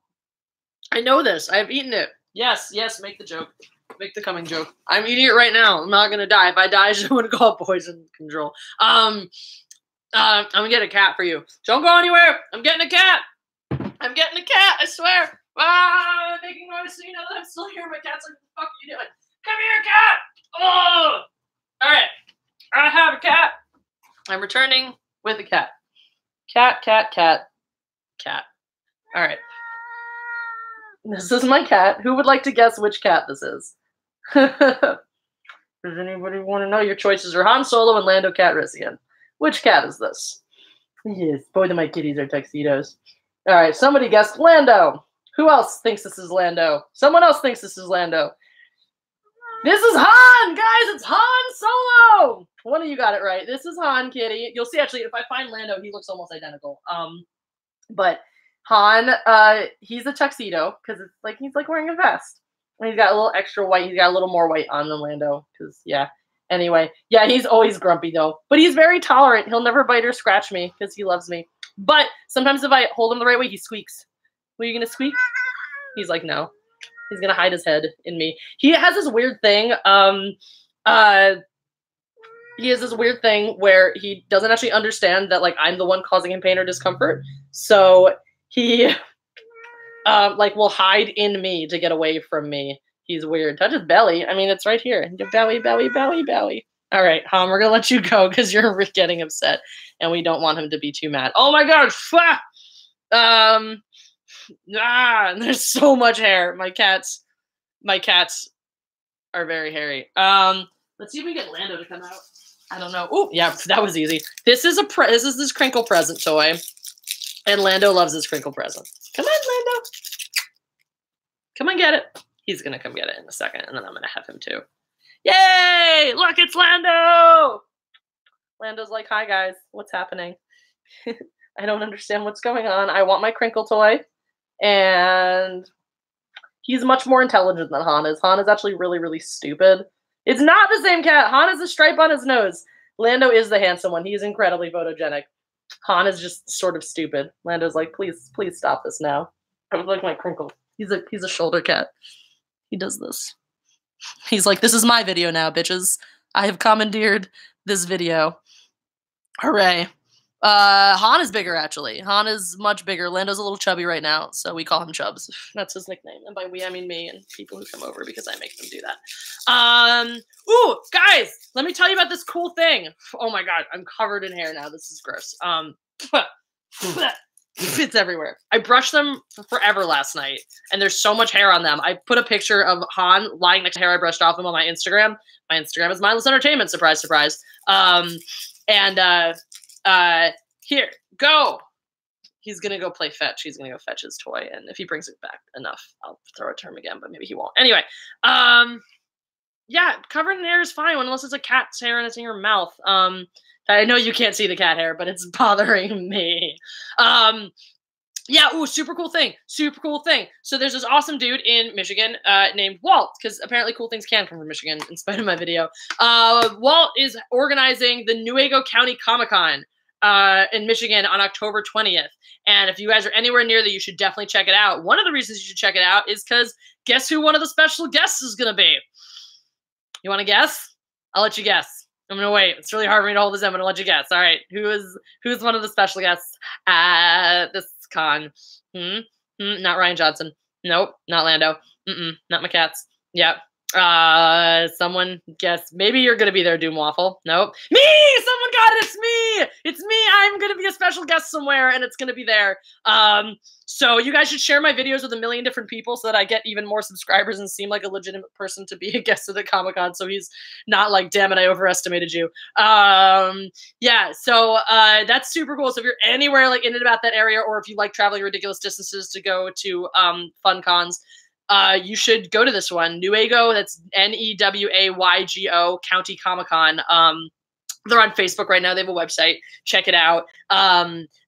I know this. I've eaten it. Yes, make the joke. Make the coming joke. I'm eating it right now. I'm not gonna die. If I die, I just want to call poison control. I'm gonna get a cat for you. Don't go anywhere. I'm getting a cat. I'm getting a cat. I swear. I'm making noise so you know that I'm still here. My cat's like, what the fuck are you doing? Come here, cat. Oh. All right. I have a cat. I'm returning with a cat. Cat. All right. This is my cat. Who would like to guess which cat this is? Does anybody want to know? Your choices are Han Solo and Lando Calrissian. Which cat is this? Yes, both of my kitties are tuxedos. All right, somebody guessed Lando. Who else thinks this is Lando? Someone else thinks this is Lando. This is Han, guys. It's Han Solo. One of you got it right. This is Han, kitty. You'll see, actually, if I find Lando, he looks almost identical. But Han, he's a tuxedo because it's like he's like wearing a vest. And he's got a little extra white. He's got a little more white on than Lando. Because, yeah. Anyway, yeah, he's always grumpy, though. But he's very tolerant. He'll never bite or scratch me because he loves me. But sometimes if I hold him the right way, he squeaks. Were you going to squeak? He's like, no. He's going to hide his head in me. He has this weird thing. He has this weird thing where he doesn't actually understand that, like, I'm the one causing him pain or discomfort. So he, like, will hide in me to get away from me. He's weird. Touch his belly. I mean, it's right here. Belly. All right, Han, we're going to let you go because you're getting upset, and we don't want him to be too mad. Oh, my gosh. There's so much hair. My cats are very hairy. Let's see if we get Lando to come out. I don't know. Oh, yeah, that was easy. This is this crinkle present toy, and Lando loves this crinkle present. Come on, Lando. Come and get it. He's gonna come get it in a second, and then I'm gonna have him too. Yay! Look, it's Lando. Lando's like, hi guys, what's happening? I don't understand what's going on. I want my crinkle toy. And he's much more intelligent than Han is. Han is actually really, really stupid. It's not the same cat. Han has a stripe on his nose. Lando is the handsome one. He's incredibly photogenic. Han is just sort of stupid. Lando's like, please stop this now. I would like my crinkle. He's a shoulder cat. He does this. He's like, this is my video now, bitches. I have commandeered this video. Hooray. Han is bigger, actually. Han is much bigger. Lando's a little chubby right now, so we call him Chubbs. That's his nickname. And by we, I mean me and people who come over because I make them do that. Ooh, guys, let me tell you about this cool thing. Oh my god, I'm covered in hair now. This is gross. It's everywhere. I brushed them forever last night, and there's so much hair on them. I put a picture of Han lying next to hair I brushed off him on my Instagram. My Instagram is Mindless Entertainment. Surprise, surprise. Here, go. He's gonna go play fetch. He's gonna go fetch his toy, and if he brings it back enough, I'll throw it to him again, but maybe he won't. Anyway, yeah, covered in hair is fine unless it's a cat's hair and it's in your mouth. I know you can't see the cat hair, but it's bothering me. Yeah, ooh, super cool thing. So there's this awesome dude in Michigan named Walt, because apparently cool things can come from Michigan, in spite of my video. Walt is organizing the Newaygo County Comic-Con in Michigan on October 20th. And if you guys are anywhere near that, you should definitely check it out. One of the reasons you should check it out is because guess who one of the special guests is going to be? You want to guess? I'll let you guess. I'm going to wait. It's really hard for me to hold this in. I'm going to let you guess. All right. Who's one of the special guests at this con? Not Ryan Johnson. Nope. Not Lando. Not my cats. Yep. Someone guess. Maybe you're going to be there, Doom Waffle. Nope. Me! Someone got it! It's me! It's me! I'm going to be a special guest somewhere, and it's going to be there. So you guys should share my videos with a million different people so that I get even more subscribers and seem like a legitimate person to be a guest at the Comic-Con, so he's not like, damn it, I overestimated you. Yeah, so that's super cool. So if you're anywhere like in and about that area, or if you like traveling ridiculous distances to go to fun cons, you should go to this one. Newaygo, that's Newaygo, County Comic-Con. They're on Facebook right now. They have a website. Check it out.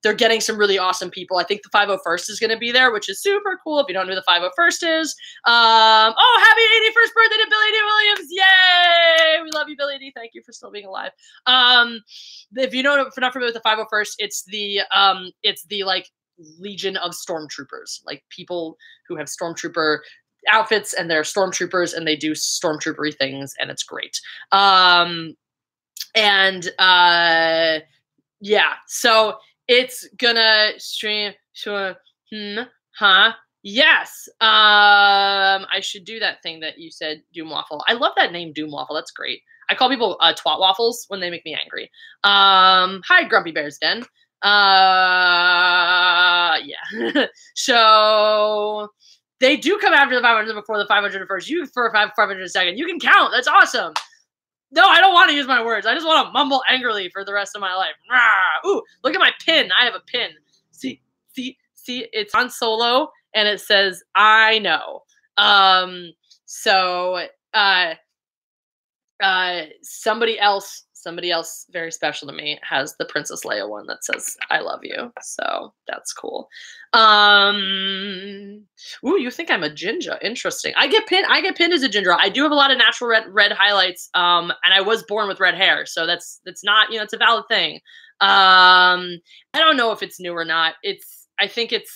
They're getting some really awesome people. I think the 501st is going to be there, which is super cool. If you don't know who the 501st is. Oh, happy 81st birthday to Billy D. Williams. Yay! We love you, Billy D. Thank you for still being alive. If you know, if you're not familiar with the 501st, it's the like legion of stormtroopers, like people who have stormtrooper outfits and they're stormtroopers and they do stormtroopery things, and it's great. Yeah, so it's gonna stream. Yes. I should do that thing that you said, Doom Waffle. I love that name, Doom Waffle. That's great. I call people twat waffles when they make me angry. Hi, Grumpy Bear's Den. Yeah. So they do come after the 500 before the 501st. You for 500 second. You can count. That's awesome. No, I don't want to use my words. I just want to mumble angrily for the rest of my life. Rah! Ooh, look at my pin. I have a pin. See, it's on Solo, and it says, I know. Somebody else very special to me has the Princess Leia one that says, I love you. So that's cool. Ooh, you think I'm a ginger. Interesting. I get pinned as a ginger. I do have a lot of natural red highlights. And I was born with red hair. So that's not, it's a valid thing. I don't know if it's new or not. I think it's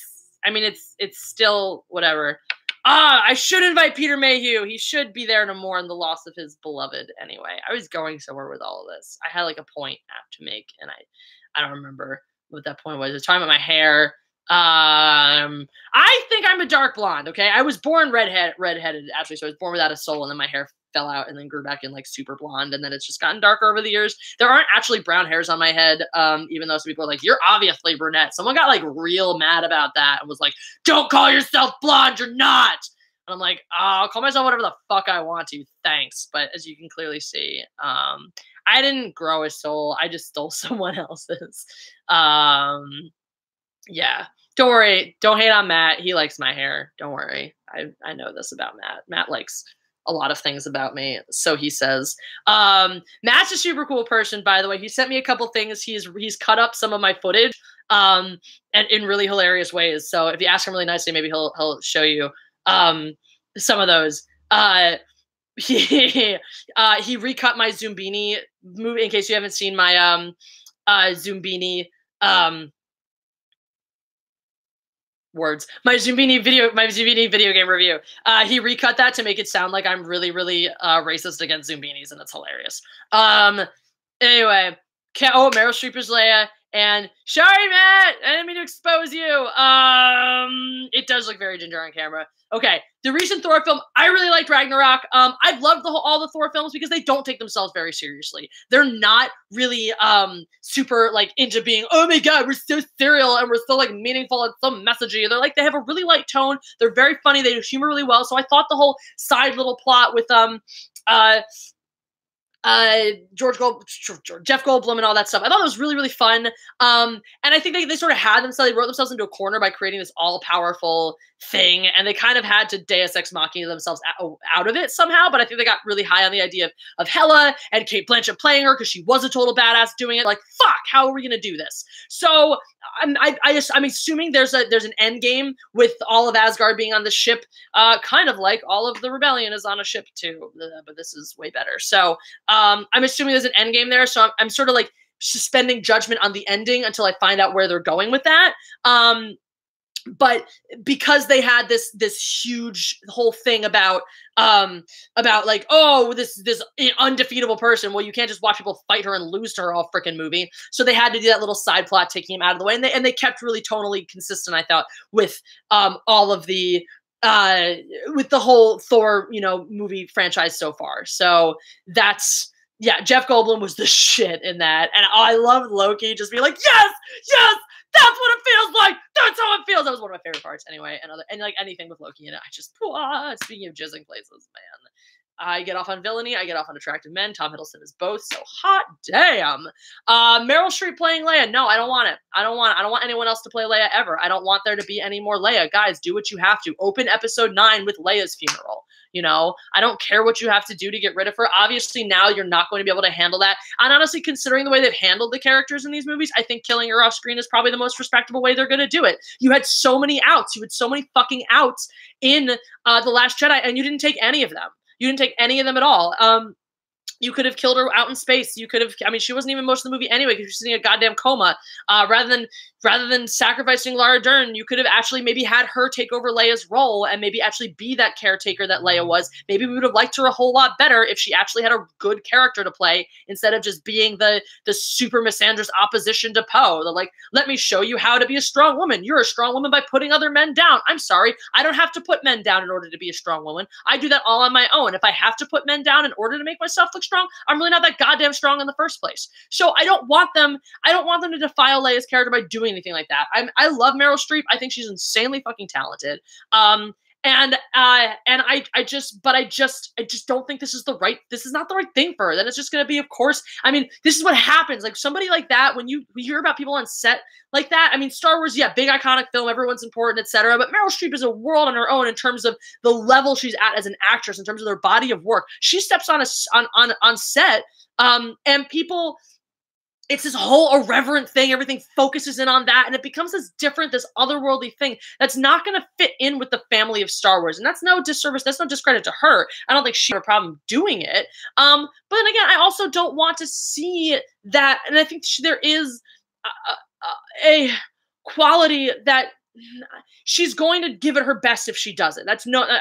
still whatever. I should invite Peter Mayhew. He should be there no more in the loss of his beloved. Anyway, I was going somewhere with all of this. I had like a point I have to make, and I don't remember what that point was. I was talking about my hair. I think I'm a dark blonde. Okay, I was born redheaded actually, so I was born without a soul, and then my hair fell out and then grew back in like super blonde, and then it's just gotten darker over the years. There aren't actually brown hairs on my head, even though some people are like, you're obviously brunette. Someone got like real mad about that and was like, don't call yourself blonde, you're not. And I'm like, I'll call myself whatever the fuck I want to, thanks. But as you can clearly see, I didn't grow a soul, I just stole someone else's. Yeah, don't worry, don't hate on Matt, he likes my hair, don't worry. I know this about Matt likes a lot of things about me, so he says. Matt's a super cool person, by the way. He sent me a couple things. He's cut up some of my footage, and in really hilarious ways. So if you ask him really nicely, maybe he'll show you some of those. He recut my Zumbini movie. In case you haven't seen my Zumbini my Zumbini video game review. He recut that to make it sound like I'm really racist against Zumbinis, and it's hilarious. Anyway, Meryl Streep is Leia, and sorry, Matt, I didn't mean to expose you. It does look very ginger on camera. Okay, the recent Thor film, I really liked Ragnarok. I've loved all the Thor films because they don't take themselves very seriously. They're not really super like into being, oh my god, we're so serial and we're so like meaningful and so messagey. They're like, they have a really light tone. They're very funny. They do humor really well. So I thought the whole side little plot with Jeff Goldblum and all that stuff, I thought it was really fun. And I think they sort of had themselves, they wrote themselves into a corner by creating this all-powerful thing, and they kind of had to Deus Ex Machina themselves out of it somehow, but I think they got really high on the idea of Hela and Cate Blanchett playing her because she was a total badass doing it. Like, fuck, how are we gonna do this? So I'm assuming there's an end game with all of Asgard being on the ship, kind of like all of the rebellion is on a ship too, but this is way better. So I'm assuming there's an end game there, so I'm sort of like suspending judgment on the ending until I find out where they're going with that. But because they had this huge whole thing about like, oh, this undefeatable person, well, you can't just watch people fight her and lose to her all freaking movie. So they had to do that little side plot, taking him out of the way, and they kept really tonally consistent, I thought, with all of the with the whole Thor, movie franchise so far. So that's, yeah, Jeff Goldblum was the shit in that. And I loved Loki just being like, yes, that's what it feels like. That's how it feels. That was one of my favorite parts anyway. And like anything with Loki in it, I just, speaking of jizzing places, I get off on villainy. I get off on attractive men. Tom Hiddleston is both. So hot damn. Meryl Streep playing Leia. No, I don't want it. I don't want anyone else to play Leia ever. I don't want there to be any more Leia. Guys, do what you have to. Open episode 9 with Leia's funeral. You know, I don't care what you have to do to get rid of her. Obviously, now you're not going to be able to handle that. And honestly, considering the way they've handled the characters in these movies, I think killing her off screen is probably the most respectable way they're going to do it. You had so many outs. You had so many fucking outs in The Last Jedi, and you didn't take any of them. You didn't take any of them at all. You could have killed her out in space. You could have, I mean, she wasn't even most of the movie anyway because she's in a goddamn coma. Rather than sacrificing Laura Dern, you could have actually maybe had her take over Leia's role and maybe actually be that caretaker that Leia was. Maybe we would have liked her a whole lot better if she actually had a good character to play instead of just being the super misandrous opposition to Poe. The like, let me show you how to be a strong woman. You're a strong woman by putting other men down. I'm sorry. I don't have to put men down in order to be a strong woman. I do that all on my own. If I have to put men down in order to make myself look strong, I'm really not that goddamn strong in the first place. So I don't want them to defile Leia's character by doing anything like that. I love Meryl Streep. I think she's insanely fucking talented. And I just don't think this is not the right thing for her. Then it's just going to be, of course, I mean, this is what happens. Like somebody like that, when we hear about people on set like that, I mean, Star Wars, yeah, big iconic film, everyone's important, etc. But Meryl Streep is a world on her own in terms of the level she's at as an actress, in terms of their body of work. She steps on set, and people, it's this whole irreverent thing. Everything focuses in on that, and it becomes this otherworldly thing that's not going to fit in with the family of Star Wars. And that's no disservice. That's no discredit to her. I don't think she had a problem doing it. But then again, I also don't want to see that. And I think there is a quality that she's going to give it her best if she does it. I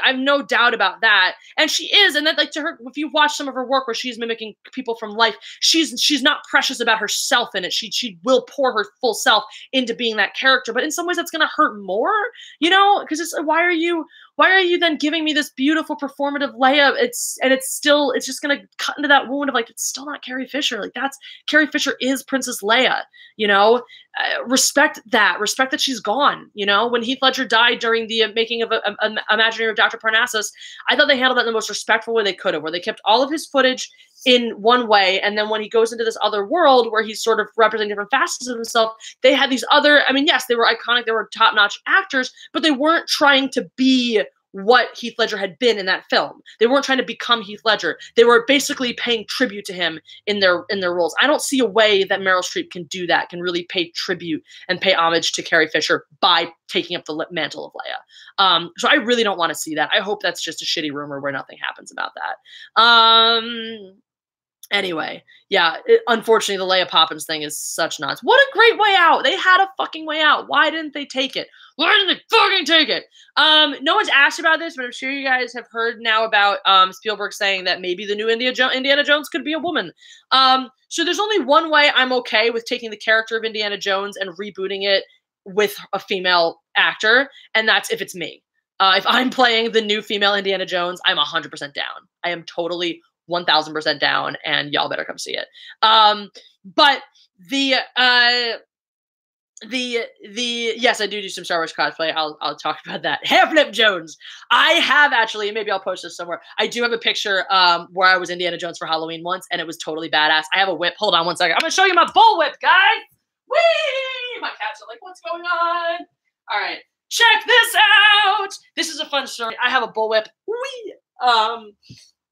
have no doubt about that. And she is, and that, like, to her, if you watch some of her work where she's mimicking people from life, she's not precious about herself in it. She will pour her full self into being that character. But in some ways that's going to hurt more, you know, because it's why are you then giving me this beautiful performative Leia? It's just going to cut into that wound of like, it's still not Carrie Fisher. Like Carrie Fisher is Princess Leia, you know, respect that she's gone. You know, when Heath Ledger died during the making of Imaginary of Dr. Parnassus, I thought they handled that in the most respectful way they could have, where they kept all of his footage in one way, and then when he goes into this other world where he's sort of representing different facets of himself, they had these other, I mean, yes, they were iconic, they were top-notch actors, but they weren't trying to be what Heath Ledger had been in that film. They weren't trying to become Heath Ledger. They were basically paying tribute to him in their roles. I don't see a way that Meryl Streep can do that, can really pay tribute and pay homage to Carrie Fisher by taking up the mantle of Leia. So I really don't want to see that. I hope that's just a shitty rumor where nothing happens about that. Anyway, yeah, unfortunately, the Leia Poppins thing is such nonsense. What a great way out. They had a fucking way out. Why didn't they take it? Why didn't they fucking take it? No one's asked about this, but I'm sure you guys have heard now about Spielberg saying that maybe the new Indiana Jones could be a woman. So there's only one way I'm okay with taking the character of Indiana Jones and rebooting it with a female actor, and that's if it's me. If I'm playing the new female Indiana Jones, I'm 100% down. I am totally 1000% down, and y'all better come see it. But yes, I do some Star Wars cosplay. I'll talk about that. Hair Flip Jones. I have actually, maybe I'll post this somewhere. I do have a picture where I was Indiana Jones for Halloween once, and it was totally badass. I have a whip. Hold on one second. I'm gonna show you my bullwhip, guys. Whee! My cats are like, what's going on? All right, check this out. This is a fun story. I have a bullwhip. Whee!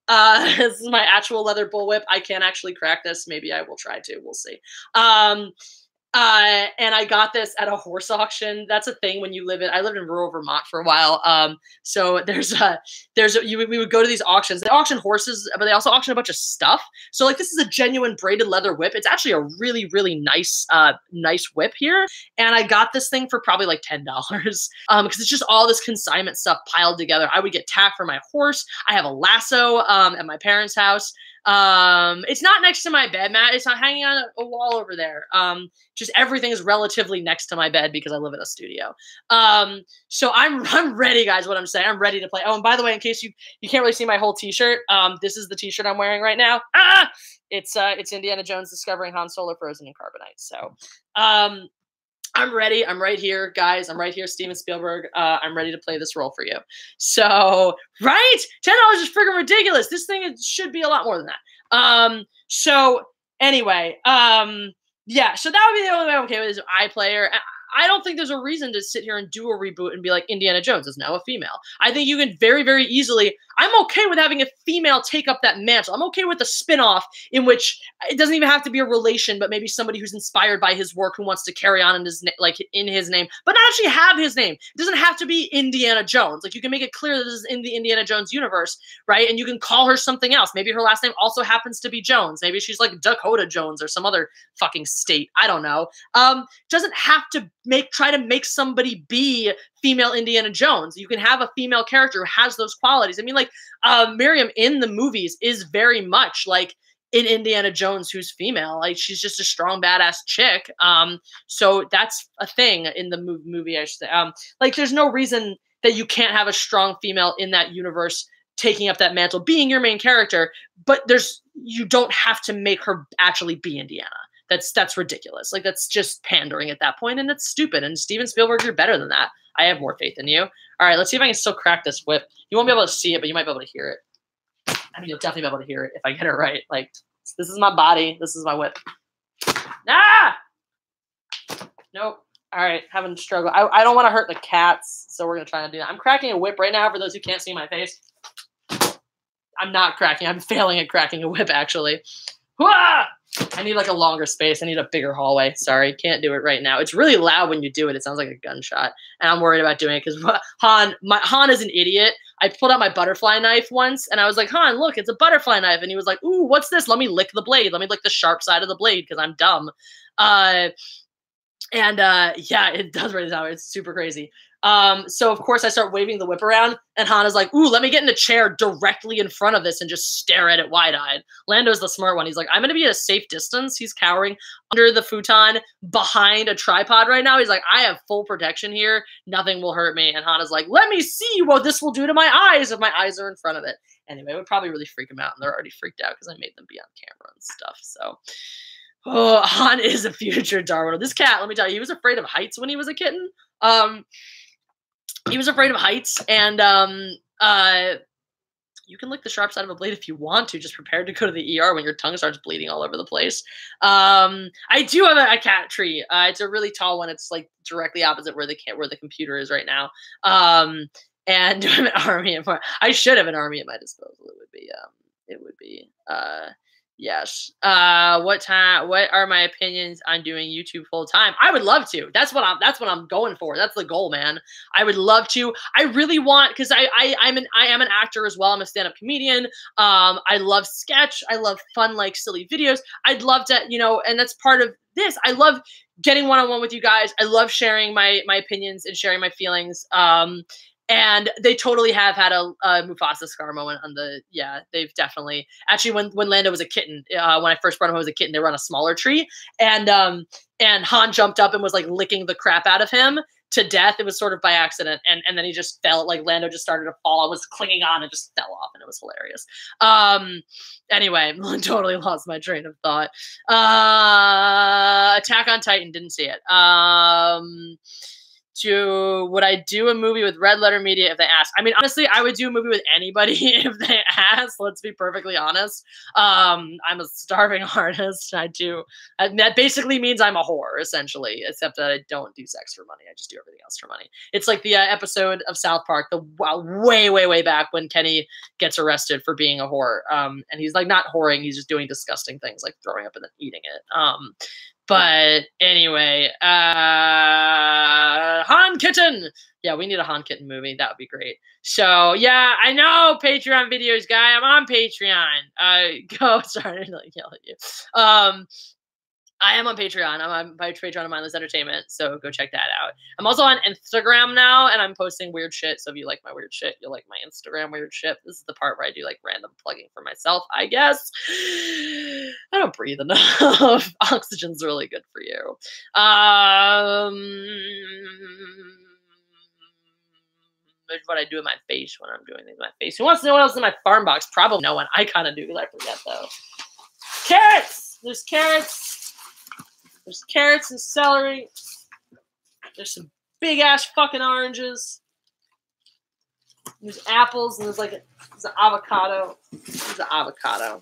This is my actual leather bullwhip. I can't actually crack this. Maybe I will try to. We'll see. And I got this at a horse auction. That's a thing when you I lived in rural Vermont for a while. So we would go to these auctions. They auction horses, but they also auction a bunch of stuff. So like, this is a genuine braided leather whip. It's actually a really, really nice whip here. And I got this thing for probably like $10. Because it's just all this consignment stuff piled together. I would get tack for my horse. I have a lasso, at my parents' house. It's not next to my bed, Matt. It's not hanging on a wall over there. Just everything is relatively next to my bed because I live in a studio. So I'm ready, guys, what I'm saying. I'm ready to play. Oh, and by the way, in case you can't really see my whole t-shirt, this is the t-shirt I'm wearing right now. It's Indiana Jones discovering Han Solo frozen in carbonite. So, I'm ready. I'm right here, guys. I'm right here, Steven Spielberg. I'm ready to play this role for you. So, right? $10 is freaking ridiculous. This thing should be a lot more than that. So anyway, yeah. So that would be the only way I'm okay with is iPlayer. I don't think there's a reason to sit here and do a reboot and be like, Indiana Jones is now a female. I think you can very, very easily, I'm okay with having a female take up that mantle. I'm okay with a spinoff in which it doesn't even have to be a relation, but maybe somebody who's inspired by his work who wants to carry on in his, in his name, but not actually have his name. It doesn't have to be Indiana Jones. Like, you can make it clear that this is in the Indiana Jones universe, right? And you can call her something else. Maybe her last name also happens to be Jones. Maybe she's like Dakota Jones or some other fucking state. I don't know. Doesn't have to try to make somebody be female Indiana Jones. You can have a female character who has those qualities. I mean, like, Miriam in the movies is very much like in Indiana Jones who's female. Like, she's just a strong, badass chick. So that's a thing in the movie, I should say. Like, there's no reason that you can't have a strong female in that universe taking up that mantle, being your main character, but you don't have to make her actually be Indiana. That's ridiculous. Like, that's just pandering at that point, and it's stupid. And Steven Spielberg, you're better than that. I have more faith in you. All right, let's see if I can still crack this whip. You won't be able to see it, but you might be able to hear it. I mean, you'll definitely be able to hear it if I get it right. Like, this is my body. This is my whip. Ah! Nope. All right, having a struggle. I don't want to hurt the cats, so we're going to try and do that. I'm cracking a whip right now for those who can't see my face. I'm not cracking. I'm failing at cracking a whip, actually. Hooah! I need like a longer space. I need a bigger hallway. Sorry, can't do it right now. It's really loud when you do it. It sounds like a gunshot. And I'm worried about doing it because Han is an idiot. I pulled out my butterfly knife once and I was like, Han, look, it's a butterfly knife. And he was like, ooh, what's this? Let me lick the blade. Let me lick the sharp side of the blade because I'm dumb. Yeah, it does really sound. It's super crazy. So of course I start waving the whip around and Han is like, ooh, let me get in a chair directly in front of this and just stare at it wide-eyed. Lando's the smart one. He's like, I'm going to be at a safe distance. He's cowering under the futon behind a tripod right now. He's like, I have full protection here. Nothing will hurt me. And Han is like, let me see what this will do to my eyes if my eyes are in front of it. Anyway, it would probably really freak him out. And they're already freaked out because I made them be on camera and stuff. So, oh, Han is a future Darwin. This cat, let me tell you, he was afraid of heights when he was a kitten. He was afraid of heights, and you can lick the sharp side of a blade if you want to. Just prepare to go to the ER when your tongue starts bleeding all over the place. I do have a cat tree. It's a really tall one. It's like directly opposite where the computer is right now. And an army. I should have an army at my disposal. It would be. Yes. What are my opinions on doing YouTube full time? I would love to. That's what I'm going for. That's the goal, man. I would love to. I really want, because I am an actor as well. I'm a stand-up comedian. I love sketch. I love fun, like, silly videos. I'd love to, and that's part of this. I love getting one-on-one with you guys. I love sharing my opinions and sharing my feelings. And they totally have had a Mufasa Scar moment on they've definitely, actually when Lando was a kitten, when I first brought him home as a kitten, they were on a smaller tree, and Han jumped up and was like licking the crap out of him to death. It was sort of by accident, and then he just fell, like Lando just started to fall, I was clinging on and just fell off, and it was hilarious. Anyway, totally lost my train of thought. Attack on Titan, didn't see it. Would I do a movie with Red Letter Media if they ask? I mean, honestly, I would do a movie with anybody if they ask. Let's be perfectly honest. I'm a starving artist. That basically means I'm a whore, essentially, except that I don't do sex for money. I just do everything else for money. It's like the episode of South Park, way, way, way back when Kenny gets arrested for being a whore. And he's like not whoring, he's just doing disgusting things like throwing up and then eating it. But anyway, Han Kitten. Yeah, we need a Han Kitten movie. That would be great. So yeah, I know Patreon videos, guy. I'm on Patreon. Go. Sorry to yell at you. I am on Patreon. I'm on Patreon of Mindless Entertainment, so go check that out. I'm also on Instagram now, and I'm posting weird shit. So if you like my weird shit, you'll like my Instagram weird shit. This is the part where I do like random plugging for myself, I guess. I don't breathe enough. Oxygen's really good for you. What I do with my face when I'm doing things with my face. Who wants to know what else is in my farm box? Probably no one. I kind of do because I forget though. Carrots! There's carrots. There's carrots and celery. There's some big ass fucking oranges. There's apples, and there's like there's an avocado. There's an avocado.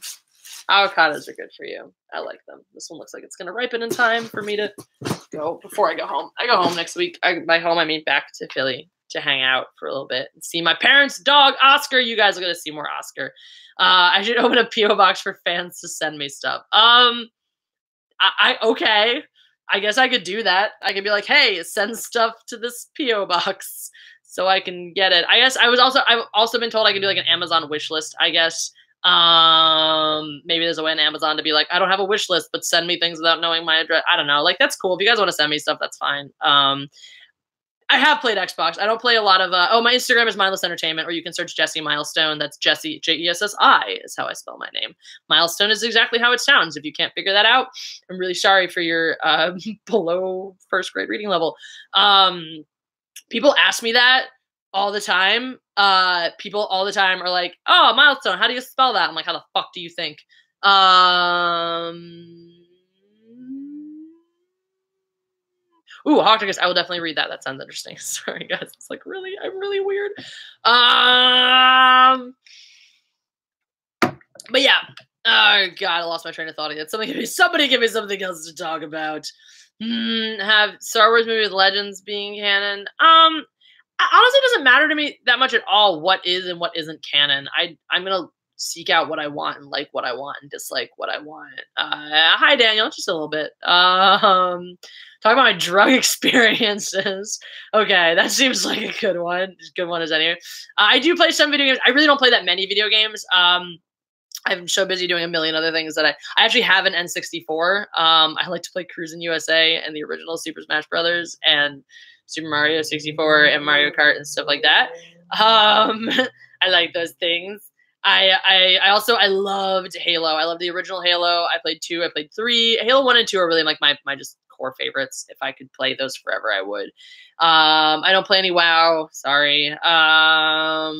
Avocados are good for you. I like them. This one looks like it's gonna ripen in time for me to go before I go home. I go home next week. By home, I mean back to Philly to hang out for a little bit and see my parents' dog, Oscar. You guys are gonna see more Oscar. I should open a P.O. box for fans to send me stuff. Okay. I guess I could do that. I could be like, hey, send stuff to this P.O. box so I can get it. I guess I've also been told I can do like an Amazon wish list, I guess. Maybe there's a way on Amazon to be like, I don't have a wish list, but send me things without knowing my address. I don't know. Like, that's cool. If you guys want to send me stuff, that's fine. I have played Xbox. I don't play a lot of, my Instagram is Mindless Entertainment, or you can search Jesse Milestone. That's Jesse, Jessi is how I spell my name. Milestone is exactly how it sounds. If you can't figure that out, I'm really sorry for your, below first grade reading level. People ask me that all the time. People all the time are like, oh, Milestone, how do you spell that? I'm like, how the fuck do you think? Ooh, Hocticus, I will definitely read that. That sounds interesting. Sorry, guys. It's like, really? I'm really weird. But yeah. Oh, God, I lost my train of thought again. Somebody give me something else to talk about. Have Star Wars movie with Legends being canon? Honestly, it doesn't matter to me that much at all what is and what isn't canon. I'm going to seek out what I want and like what I want and dislike what I want. Hi, Daniel. Just a little bit. Talk about my drug experiences. Okay, that seems like a good one. As good one as any. I do play some video games. I really don't play that many video games. I'm so busy doing a million other things that I actually have an N64. I like to play Cruisin' USA and the original Super Smash Brothers and Super Mario 64 and Mario Kart and stuff like that. I like those things. I loved Halo. I loved the original Halo. I played 2. I played 3. Halo 1 and 2 are really like my just core favorites. If I could play those forever, I would. I don't play any WoW. Sorry. I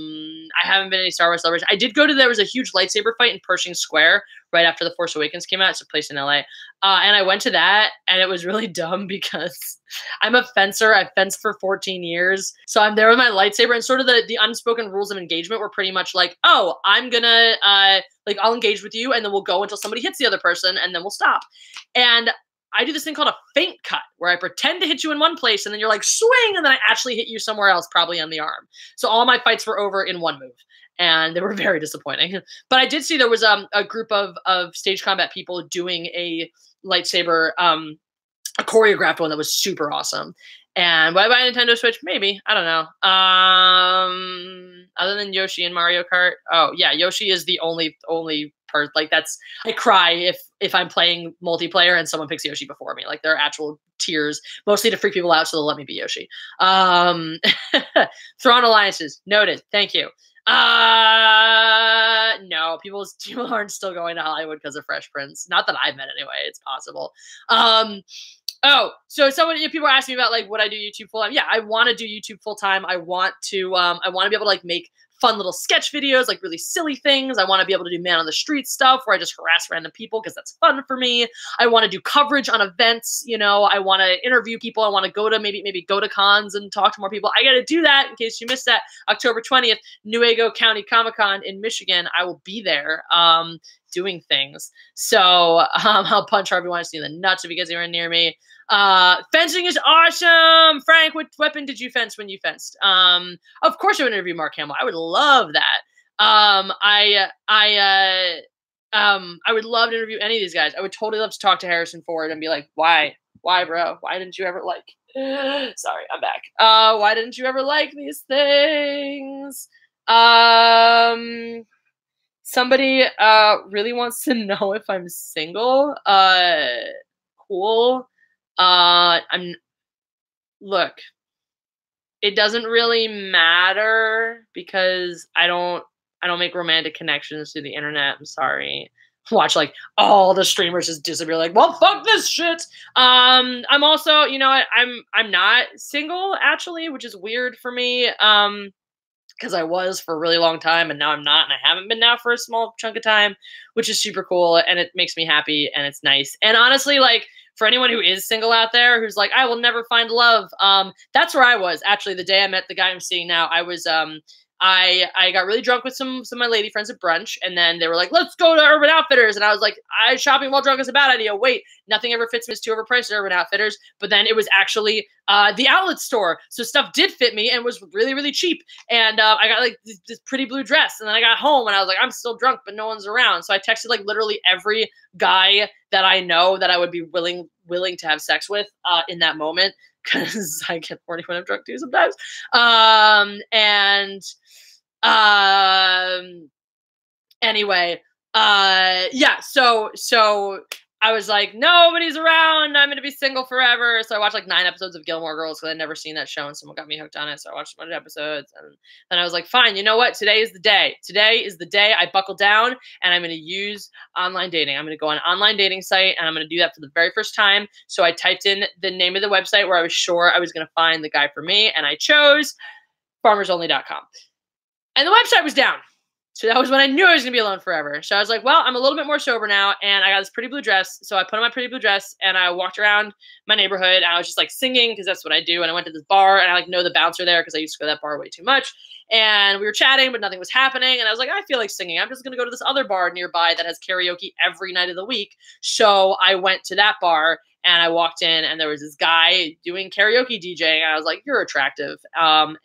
haven't been any Star Wars celebration. I did go to, there was a huge lightsaber fight in Pershing Square right after The Force Awakens came out. It's a place in LA. And I went to that, and it was really dumb because I'm a fencer. I've fenced for 14 years. So I'm there with my lightsaber, and sort of the unspoken rules of engagement were pretty much like, oh, I'm gonna, I'll engage with you, and then we'll go until somebody hits the other person, and then we'll stop. And I do this thing called a feint cut, where I pretend to hit you in one place, and then you're like, swing, and then I actually hit you somewhere else, probably on the arm. So all my fights were over in one move, and they were very disappointing. But I did see there was a group of stage combat people doing a lightsaber, a choreographed one that was super awesome. And would I buy a Nintendo Switch? Maybe. I don't know. Other than Yoshi and Mario Kart. Oh, yeah, Yoshi is the only part. Like, that's, I cry if I'm playing multiplayer and someone picks Yoshi before me. Like, there are actual tears, mostly to freak people out so they'll let me be Yoshi. Thrawn alliances. Noted. Thank you. No, people aren't still going to Hollywood because of Fresh Prince. Not that I've met anyway. It's possible. Oh, so people are asking me about, like, would I do YouTube full time? Yeah, I want to do YouTube full time. I want to be able to, like, make fun little sketch videos, like really silly things. I want to be able to do man on the street stuff where I just harass random people because that's fun for me. I want to do coverage on events. You know, I want to interview people. I want to go to maybe go to cons and talk to more people. I got to do that in case you missed that. October 20th, Newaygo County Comic-Con in Michigan. I will be there doing things. So I'll punch Harvey Weinstein in the nuts if you guys are near me. Fencing is awesome. Frank, what weapon did you fence when you fenced? Of course I would interview Mark Hamill. I would love that. I would love to interview any of these guys. I would totally love to talk to Harrison Ford and be like, why, bro? Why didn't you ever like, sorry, I'm back. Why didn't you ever like these things? Somebody, really wants to know if I'm single. Cool. Look, it doesn't really matter because I don't make romantic connections through the internet. I'm sorry. Watch like all the streamers just disappear like, well, fuck this shit. I'm also, you know, I'm not single actually, which is weird for me. Because I was for a really long time and now I'm not, and I haven't been now for a small chunk of time, which is super cool and it makes me happy and it's nice. And honestly, like, for anyone who is single out there, who's like, I will never find love. That's where I was actually the day I met the guy I'm seeing now. I was, I got really drunk with some of my lady friends at brunch, and then they were like, let's go to Urban Outfitters. And I was like, shopping while drunk is a bad idea. Wait, nothing ever fits me. It's too overpriced at Urban Outfitters. But then it was actually the outlet store. So stuff did fit me and was really, really cheap. And I got like this pretty blue dress. And then I got home and I was like, I'm still drunk, but no one's around. So I texted like literally every guy that I know that I would be willing to have sex with in that moment, because I get horny when I'm drunk too sometimes. Anyway, yeah, so I was like, nobody's around. I'm going to be single forever. So I watched like 9 episodes of Gilmore Girls because I'd never seen that show and someone got me hooked on it. So I watched a bunch of episodes, and then I was like, fine, you know what? Today is the day. Today is the day I buckle down and I'm going to use online dating. I'm going to go on an online dating site and I'm going to do that for the very first time. So I typed in the name of the website where I was sure I was going to find the guy for me, and I chose farmersonly.com. And the website was down. So that was when I knew I was going to be alone forever. So I was like, well, I'm a little bit more sober now, and I got this pretty blue dress. So I put on my pretty blue dress, and I walked around my neighborhood, and I was just like singing because that's what I do. And I went to this bar, and I like know the bouncer there because I used to go to that bar way too much. And we were chatting, but nothing was happening. And I was like, I feel like singing. I'm just going to go to this other bar nearby that has karaoke every night of the week. So I went to that bar, and I walked in, and there was this guy doing karaoke DJing. And I was like, you're attractive. And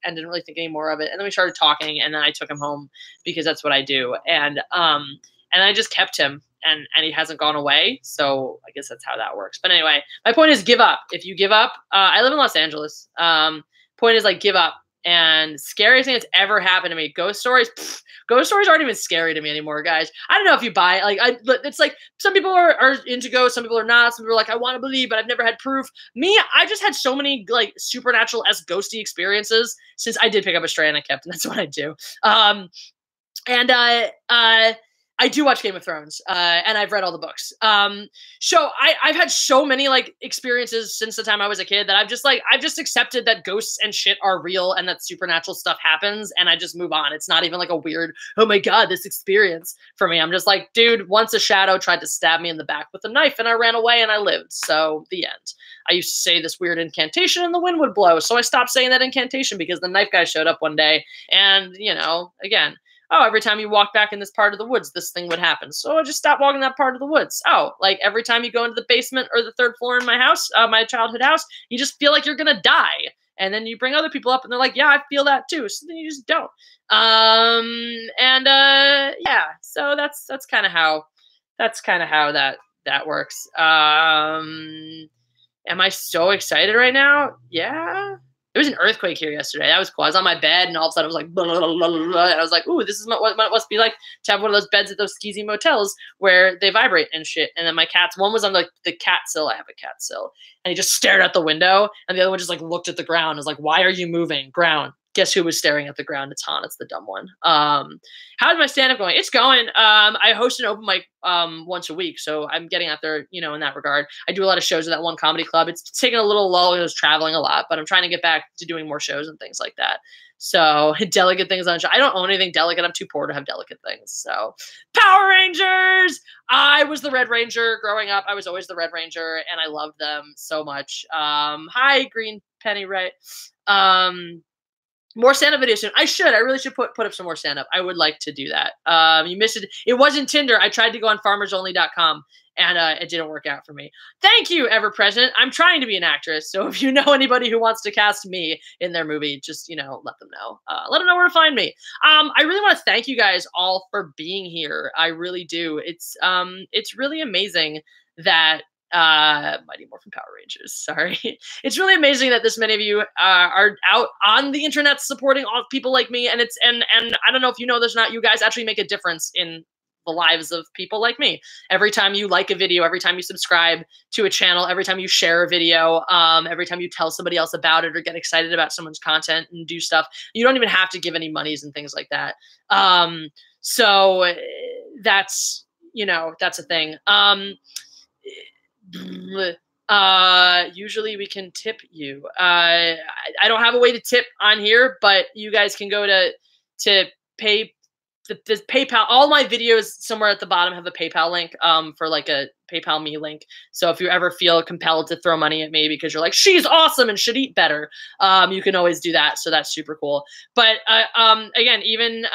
didn't really think any more of it. And then we started talking, and then I took him home because that's what I do. And I just kept him, and he hasn't gone away. So I guess that's how that works. But anyway, my point is give up. If you give up, I live in Los Angeles. Point is like, give up. And scariest thing that's ever happened to me, ghost stories. Ghost stories aren't even scary to me anymore, guys. I don't know if you buy it. Like, it's like some people are into ghosts, some people are not. Some people are like, I want to believe, but I've never had proof. Me, I just had so many like supernatural-esque ghosty experiences since I did pick up a stray and I kept, and that's what I do. I do watch Game of Thrones, and I've read all the books. So I've had so many like experiences since the time I was a kid that I've just accepted that ghosts and shit are real and that supernatural stuff happens, and I just move on. It's not even like a weird, oh my God, this experience for me. I'm just like, dude, once a shadow tried to stab me in the back with a knife and I ran away and I lived. So the end. I used to say this weird incantation and the wind would blow. So I stopped saying that incantation because the knife guy showed up one day, and you know, again, oh, every time you walk back in this part of the woods, this thing would happen. So I just stopped walking that part of the woods. Oh, like every time you go into the basement or the 3rd floor in my house, my childhood house, you just feel like you're going to die. And then you bring other people up and they're like, yeah, I feel that too. So then you just don't. Yeah, so that's kind of how that works. Am I so excited right now? Yeah. There was an earthquake here yesterday. That was cool. I was on my bed, and all of a sudden, it was like, blah, blah, blah, blah, blah, and I was like, ooh, this is what it must be like to have one of those beds at those skeezy motels where they vibrate and shit. And then my cats, one was on the cat sill. I have a cat sill. And he just stared out the window, and the other one just like looked at the ground. I was like, why are you moving? Ground. Guess who was staring at the ground? It's Han. It's the dumb one. How's my stand-up going? It's going. I host an open mic once a week, so I'm getting out there, you know, in that regard. I do a lot of shows at that one comedy club. It's taken a little lull. I was traveling a lot, but I'm trying to get back to doing more shows and things like that. So delicate things on show. I don't own anything delicate. I'm too poor to have delicate things. So Power Rangers. I was the Red Ranger growing up. I was always the Red Ranger, and I loved them so much. Hi, Green Penny, right? More stand-up videos soon. I really should put up some more stand-up. I would like to do that. You missed it. It wasn't Tinder. I tried to go on farmersonly.com, and it didn't work out for me. Thank you, Ever Present. I'm trying to be an actress, so if you know anybody who wants to cast me in their movie, just, you know, let them know. Let them know where to find me. I really want to thank you guys all for being here. I really do. It's really amazing that Mighty Morphin Power Rangers. Sorry. It's really amazing that this many of you are out on the internet supporting all people like me. And and I don't know if you know this or not, you guys actually make a difference in the lives of people like me. Every time you like a video, every time you subscribe to a channel, every time you share a video, every time you tell somebody else about it or get excited about someone's content and do stuff, you don't even have to give any monies and things like that. So that's, you know, that's a thing. Usually we can tip you. I don't have a way to tip on here, but you guys can go to the PayPal, all my videos somewhere at the bottom have a PayPal link for like a PayPal me link. So if you ever feel compelled to throw money at me because you're like, she's awesome and should eat better, you can always do that. So that's super cool. But again, even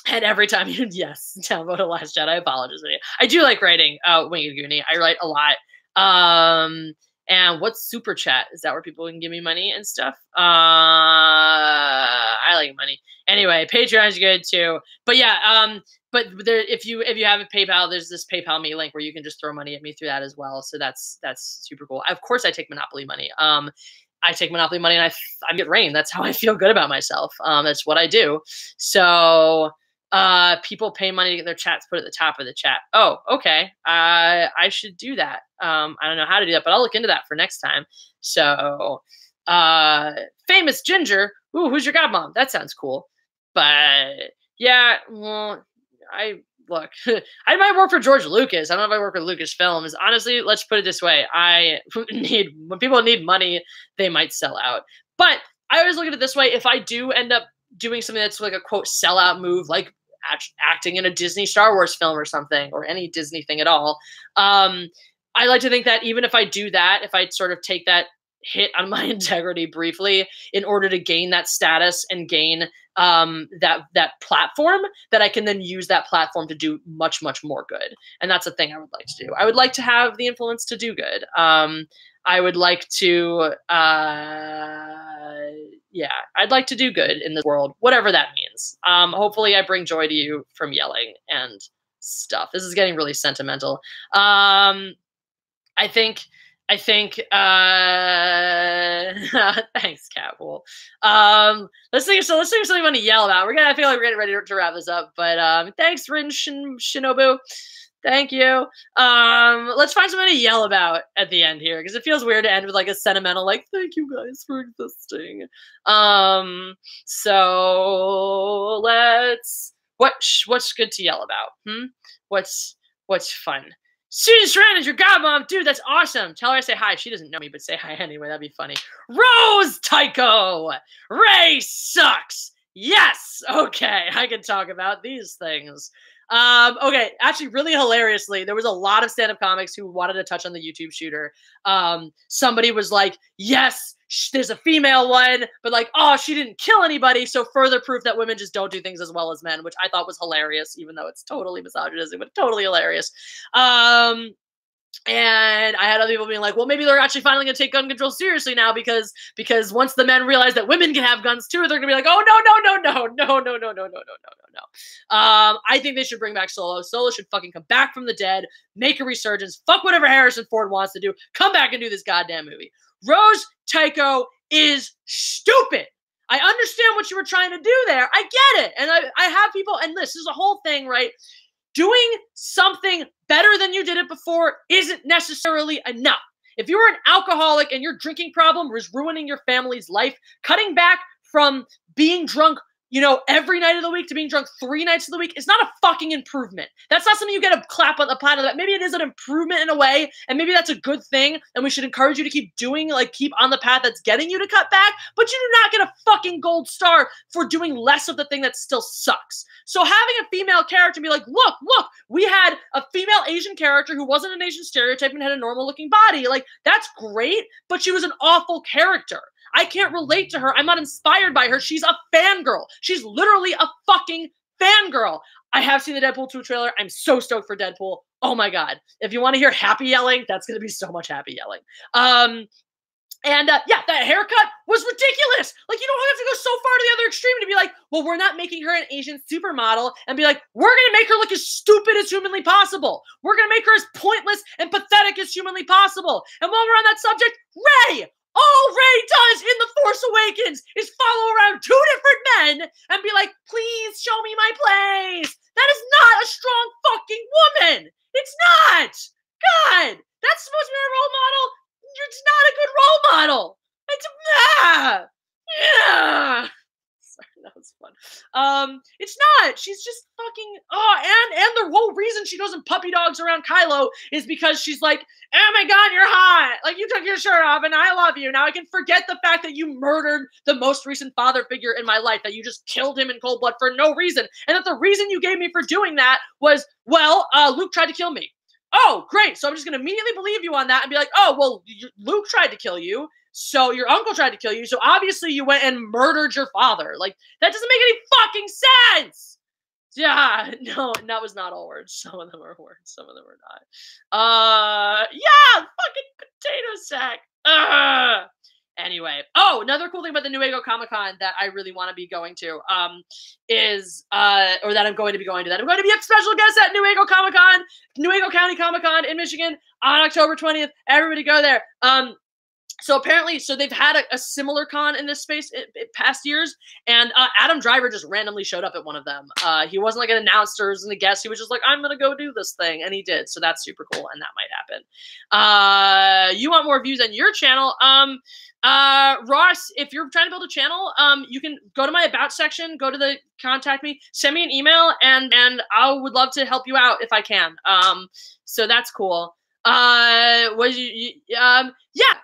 and every time you download a Last Jedi apologies video. I do like writing Winged Goonie. I write a lot. And what's super chat? Is that where people can give me money and stuff? I like money. Anyway, Patreon's good too. But yeah, but there, if you have a PayPal, there's this PayPal me link where you can just throw money at me through that as well. So that's super cool. Of course, I take Monopoly money. I take Monopoly money and I get rain. That's how I feel good about myself. That's what I do. So people pay money to get their chats put at the top of the chat. Oh, okay. I should do that. I don't know how to do that, but I'll look into that for next time. So, famous Ginger. Ooh, who's your godmom? That sounds cool. But yeah, well, I might work for George Lucas. I don't know if I work with Lucasfilms. Honestly, let's put it this way. When people need money, they might sell out. But I always look at it this way. If I do end up doing something that's like a quote sellout move, like acting in a Disney Star Wars film or something, or any Disney thing at all, I like to think that even if I do that, if I sort of take that hit on my integrity briefly in order to gain that status and gain that platform, that I can then use that platform to do much, much more good. And that's a thing I would like to do. I would like to have the influence to do good. I would like to, yeah, I'd like to do good in this world, whatever that means. Hopefully I bring joy to you from yelling and stuff. This is getting really sentimental. I think, thanks, Catwool. Let's think of something you want to yell about. I feel like we're getting ready to wrap this up, but thanks, Rin Shinobu. Thank you. Let's find something to yell about at the end here, because it feels weird to end with like a sentimental, like, thank you guys for existing. So what's good to yell about? What's fun? Susan Sarandon is your godmom. Dude, that's awesome. Tell her I say hi. She doesn't know me, but say hi anyway. That'd be funny. Rose Tycho. Ray sucks. Yes. Okay. I can talk about these things. Okay, actually, really hilariously, there was a lot of stand-up comics who wanted to touch on the YouTube shooter. Somebody was like, yes, there's a female one, but like, oh, she didn't kill anybody, so further proof that women just don't do things as well as men, which I thought was hilarious, even though it's totally misogynistic, but totally hilarious. And I had other people being like, well, maybe they're actually finally going to take gun control seriously now because once the men realize that women can have guns too, they're going to be like, oh, no. I think they should bring back Solo. Solo should fucking come back from the dead, make a resurgence, fuck whatever Harrison Ford wants to do, come back and do this goddamn movie. Rose Tycho is stupid. I understand what you were trying to do there. I get it. And I have people, and this is a whole thing, right? Doing something better than you did it before isn't necessarily enough. If you're an alcoholic and your drinking problem is ruining your family's life, cutting back from being drunk, every night of the week to being drunk 3 nights of the week is not a fucking improvement. That's not something you get a clap on the platter. That maybe it is an improvement in a way, and maybe that's a good thing, and we should encourage you to keep doing, like, keep on the path that's getting you to cut back, but you do not get a fucking gold star for doing less of the thing that still sucks. So having a female character be like, look, we had a female Asian character who wasn't an Asian stereotype and had a normal looking body. Like, that's great, but she was an awful character. I can't relate to her. I'm not inspired by her. She's a fangirl. She's literally a fucking fangirl. I have seen the Deadpool 2 trailer. I'm so stoked for Deadpool. Oh my God. If you want to hear happy yelling, that's going to be so much happy yelling. Yeah, that haircut was ridiculous. Like, you don't have to go so far to the other extreme to be like, well, we're not making her an Asian supermodel, and be like, we're going to make her look as stupid as humanly possible. We're going to make her as pointless and pathetic as humanly possible. And while we're on that subject, Rey! All Rey does in The Force Awakens is follow around 2 different men and be like, please show me my place. That is not a strong fucking woman. It's not. God, that's supposed to be a role model. It's not a good role model. It's Sorry, that was was fun. It's not. She's just fucking. Oh, and the whole reason she goes in puppy dogs around Kylo is because she's like, oh my god, you're hot. Like, you took your shirt off, and I love you. Now I can forget the fact that you murdered the most recent father figure in my life, that you just killed him in cold blood for no reason, and that the reason you gave me for doing that was, well, Luke tried to kill me. Oh, great. So I'm just going to immediately believe you on that and be like, oh, well, Luke tried to kill you. So your uncle tried to kill you. So obviously you went and murdered your father. Like, that doesn't make any fucking sense. Yeah, no, that was not all words. Some of them are words. Some of them are not. Yeah, fucking potato sack. Anyway, oh, another cool thing about the Newaygo Comic-Con that I really want to be going to, is, or that I'm going to be going to, that I'm going to be a special guest at Newaygo Comic-Con, Newaygo County Comic-Con in Michigan on October 20th. Everybody go there. So apparently, they've had a similar con in this space in past years, and Adam Driver just randomly showed up at one of them. He wasn't like an announcer and a guest. He was just like, I'm going to go do this thing, and he did. So that's super cool, and that might happen. You want more views on your channel? Ross, if you're trying to build a channel, you can go to my about section, go to the contact me, send me an email, and I would love to help you out if I can. So that's cool.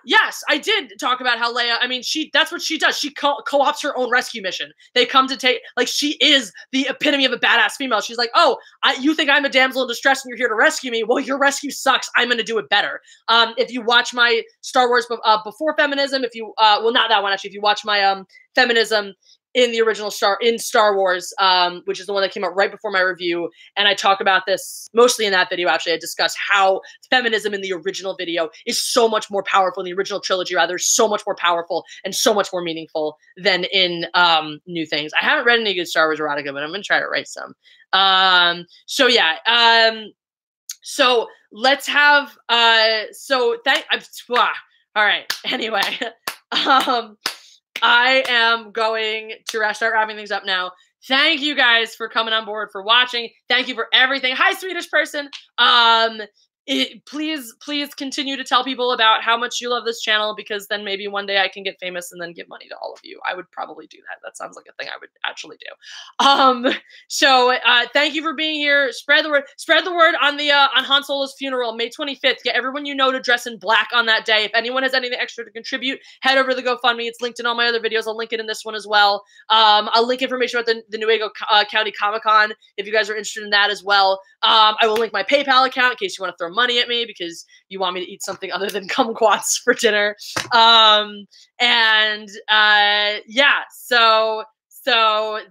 Yes, I did talk about how Leia, I mean, that's what she does. She co-ops her own rescue mission. They come to take, like, she is the epitome of a badass female. She's like, oh, you think I'm a damsel in distress and you're here to rescue me? Well, your rescue sucks. I'm going to do it better. If you watch my Star Wars Before Feminism, if you, well, not that one, actually, if you watch my feminism in the original Star Wars, which is the one that came out right before my review. And I talk about this mostly in that video. Actually, I discuss how feminism in the original video is so much more powerful, in the original trilogy, rather, so much more powerful and so much more meaningful than in new things. I haven't read any good Star Wars erotica, but I'm going to try to write some. So yeah. So let's have, all right. Anyway, I am going to start wrapping things up now. Thank you guys for coming on board, for watching. Thank you for everything. Hi, Swedish person. Please continue to tell people about how much you love this channel, because then maybe one day I can get famous and then give money to all of you. I would probably do that. That sounds like a thing I would actually do. So thank you for being here. Spread the word. Spread the word on the on Han Solo's funeral, May 25th. Get everyone you know to dress in black on that day. If anyone has anything extra to contribute, head over to the GoFundMe. It's linked in all my other videos. I'll link it in this one as well. I'll link information about the Newaygo County Comic-Con if you guys are interested in that as well. I will link my PayPal account in case you want to throw money at me because you want me to eat something other than kumquats for dinner. Yeah, so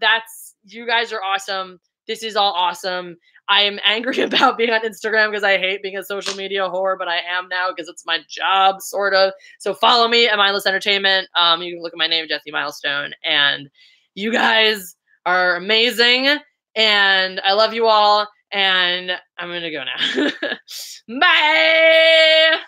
that's, you guys are awesome. This is all awesome. I am angry about being on Instagram because I hate being a social media whore, but I am now because it's my job, sort of. So follow me at Mindless Entertainment. You can look at my name, Jesse Milestone, and you guys are amazing, and I love you all. And I'm going to go now. Bye!